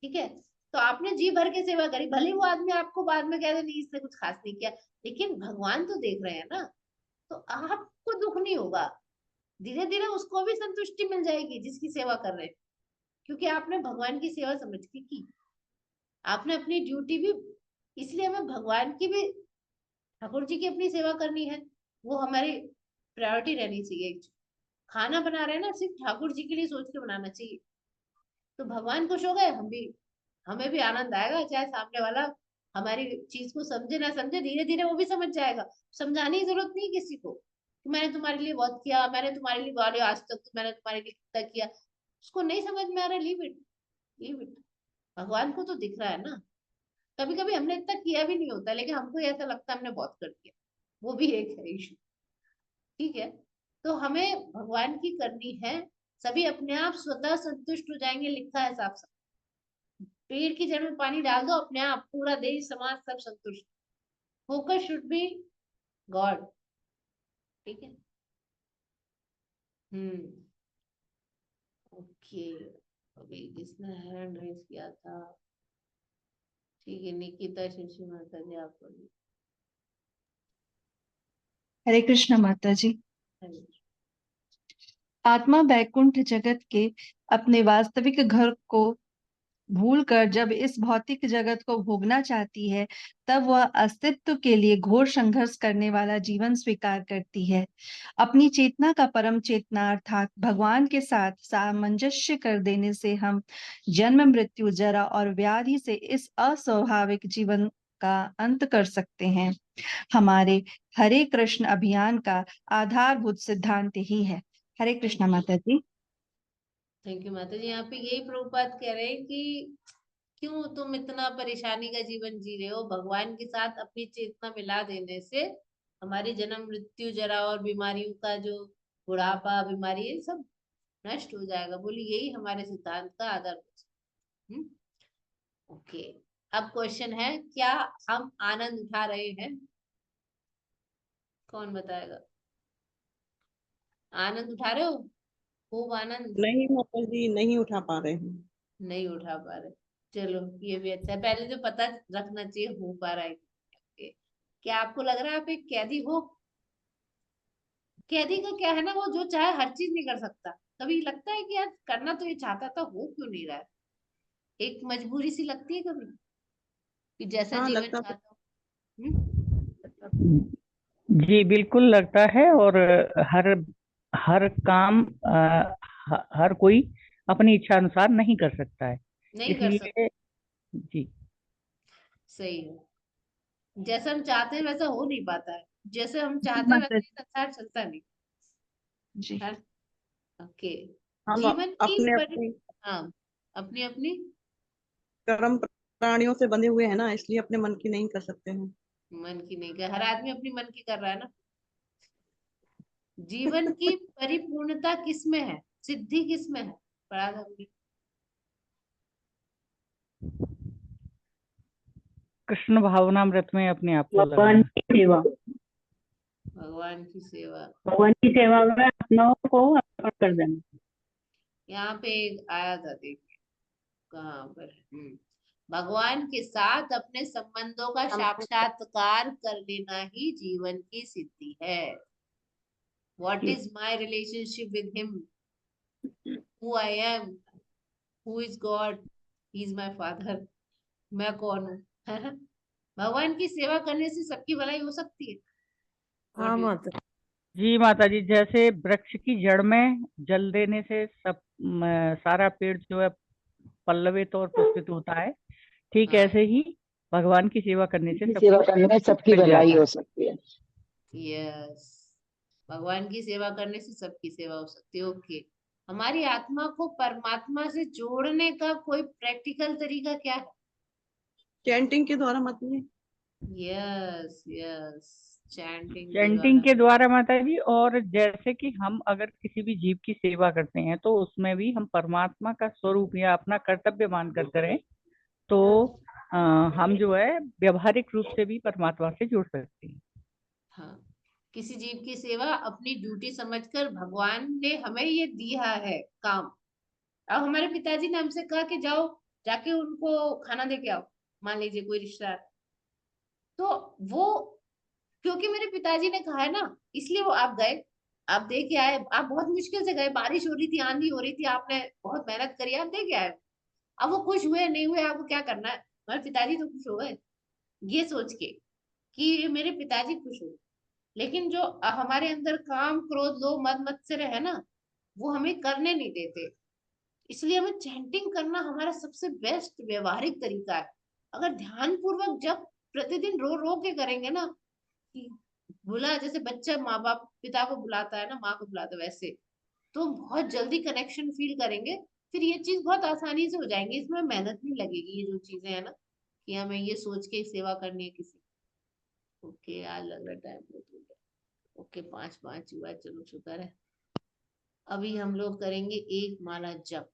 ठीक है। तो आपने जी भर के सेवा करी, भले वो आदमी आपको बाद में कह दे नहीं इसने कुछ खास नहीं किया, लेकिन भगवान तो देख रहे हैं ना, तो आपको दुख नहीं होगा, धीरे धीरे उसको भी संतुष्टि मिल जाएगी जिसकी सेवा कर रहे हैं, क्योंकि आपने भगवान की सेवा समझ के की, आपने अपनी ड्यूटी भी। इसलिए हमें भगवान की भी, ठाकुर जी की अपनी सेवा करनी है, वो हमारी प्रायोरिटी रहनी चाहिए। खाना बना रहे हैं ना, सिर्फ ठाकुर जी के लिए सोच के बनाना चाहिए, तो भगवान खुश हो गए, हम भी, हमें भी आनंद आएगा, चाहे सामने वाला हमारी चीज को समझे ना समझे, धीरे धीरे वो भी समझ जाएगा। समझाने की जरूरत नहीं किसी को कि मैंने तुम्हारे लिए बहुत किया, मैंने तुम्हारे लिए बहुत, आज तक तो मैंने तुम्हारे लिए कितना किया, उसको नहीं समझ में आ रहा, लीव इट, लीव इट। भगवान को तो दिख रहा है ना, कभी कभी हमने इतना किया भी नहीं होता, लेकिन हमको ऐसा लगता है हमने बहुत कर दिया, वो भी एक है इशू, ठीक है। तो हमें भगवान की करनी है, सभी अपने आप स्वतः संतुष्ट हो जाएंगे, लिखा है साफ साफ, पेड़ की जड़ में पानी डाल दो, अपने आप पूरा देश समाज सब संतुष्ट। फोकस शुड बी गॉड, ठीक है। ओके, अभी जिसने हैंड रेज किया था, ठीक है, निकिता शिशु माता जी आप बोलिए। हरे कृष्ण माता जी। आत्मा बैकुंठ जगत के अपने वास्तविक घर को भूलकर जब इस भौतिक जगत को भोगना चाहती है, तब वह अस्तित्व के लिए घोर संघर्ष करने वाला जीवन स्वीकार करती है। अपनी चेतना का परम चेतना अर्थात भगवान के साथ सामंजस्य कर देने से हम जन्म, मृत्यु, जरा और व्याधि से इस अस्वाभाविक जीवन का अंत कर सकते हैं। हमारे हरे कृष्ण अभियान का आधारभूत सिद्धांत ही है। हरे कृष्णा माता जी। थैंक यू माता जी। यहाँ पे यही प्रभुपाद कह रहे हैं कि क्यों तुम इतना परेशानी का जीवन जी रहे हो। भगवान के साथ अपनी चेतना मिला देने से हमारी जन्म, मृत्यु, जरा और बीमारियों का जो बुढ़ापा, बीमारी है, सब नष्ट हो जाएगा। बोली यही हमारे सिद्धांत का आधार। ओके, अब क्वेश्चन है, क्या हम आनंद उठा रहे हैं? कौन बताएगा? आनंद उठा रहे हो? खूब आनंद? नहीं माता जी, नहीं उठा पा रहे हैं। नहीं उठा पा रहे। चलो ये भी अच्छा है, पहले जो पता रखना चाहिए हो पा रहा है। Okay. क्या आपको लग रहा है आप एक कैदी हो? कैदी का क्या है ना, वो जो चाहे हर चीज नहीं कर सकता। कभी लगता है कि यार करना तो ये चाहता था, हो क्यों नहीं रहा है? एक मजबूरी सी लगती है कभी कि जैसा हाँ जीवन लगता तो। चाहता हूँ। जी बिल्कुल लगता है। और हर हर काम हर कोई अपनी इच्छा अनुसार नहीं कर सकता है, नहीं कर सकता। इसलिए जी सही है, जैसा हम चाहते हैं वैसा हो नहीं पाता है। जैसे हम चाहते हैं माता वैसे ही संसार चलता नहीं जी। है। ओके, हम जीवन की अपने अपने हाँ, अपनी अपनी कर्म प्राणियों से बंधे हुए हैं ना, इसलिए अपने मन की नहीं कर सकते हैं। मन की नहीं कर, हर आदमी अपनी मन की कर रहा है ना। जीवन की परिपूर्णता किसमें है? सिद्धि किसमें है? पढ़ा था हमने। कृष्ण भावनामृत में अपने आप को भगवान लगाना। की सेवा, भगवान की सेवा। भगवान की सेवा में अपनों को अर्पण कर देना। यहाँ पे एक आया था, देखिए कहाँ पर। भगवान के साथ अपने संबंधों का साक्षात्कार कर लेना ही जीवन की सिद्धि है। What is my relationship with him? Who I am? Who is God? He is my father. मैं कौन हूँ? है ना? भगवान की सेवा करने से सबकी भलाई हो सकती है। हाँ माता जी माता जी, जैसे वृक्ष की जड़ में जल देने से सब सारा पेड़ जो है पल्लवित और पुष्पित होता है, ठीक ऐसे ही भगवान की सेवा करने से सेवा करने में सबकी मिल भलाई जाता हो है। सकती है। यस, भगवान की सेवा करने से सबकी सेवा हो सकती है। ओके, हमारी आत्मा को परमात्मा से जोड़ने का कोई प्रैक्टिकल तरीका क्या है? चैंटिंग के द्वारा मतलब। यस यस, चैंटिंग के चैंटिंग द्वारा। के द्वारा माता जी। और जैसे कि हम अगर किसी भी जीव की सेवा करते हैं तो उसमें भी हम परमात्मा का स्वरूप या अपना कर्तव्य मानकर करें तो हम जो है व्यवहारिक रूप से भी परमात्मा से जुड़ सकते हैं। हाँ, किसी जीव की सेवा अपनी ड्यूटी समझकर भगवान ने हमें ये दिया है काम। अब हमारे पिताजी ने हमसे कहा कि जाओ जाके उनको खाना दे के आओ, मान लीजिए कोई रिश्तेदार, तो वो क्योंकि मेरे पिताजी ने कहा है ना, इसलिए वो आप गए, आप दे के आए। आप बहुत मुश्किल से गए, बारिश हो रही थी, आंधी हो रही थी, आपने बहुत मेहनत करी, आप दे के आए। अब वो खुश हुए नहीं हुए आपको क्या करना है, मेरे पिताजी तो खुश हो गए ये सोच के कि मेरे पिताजी खुश हो। लेकिन जो हमारे अंदर काम, क्रोध, लोभ, मद मत्सर है ना, वो हमें करने नहीं देते। इसलिए हमें चैंटिंग करना हमारा सबसे बेस्ट व्यवहारिक तरीका है। अगर ध्यान पूर्वक जब प्रतिदिन रो रो के करेंगे ना, कि बुला जैसे बच्चा माँ बाप पिता को बुलाता है ना, माँ को बुलाता है, वैसे तो बहुत जल्दी कनेक्शन फील करेंगे। फिर ये चीज बहुत आसानी से हो जाएंगी, इसमें मेहनत नहीं लगेगी। ये जो चीजें है ना कि हमें ये सोच के सेवा करनी है किसी। ओके, आज लग रहा टाइम बहुत हो गया। ओके, 5-5 हुआ, चलो शुक्र है। अभी हम लोग करेंगे एक माला जप।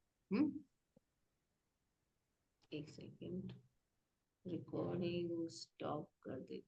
एक सेकेंड, रिकॉर्डिंग स्टॉप कर देते।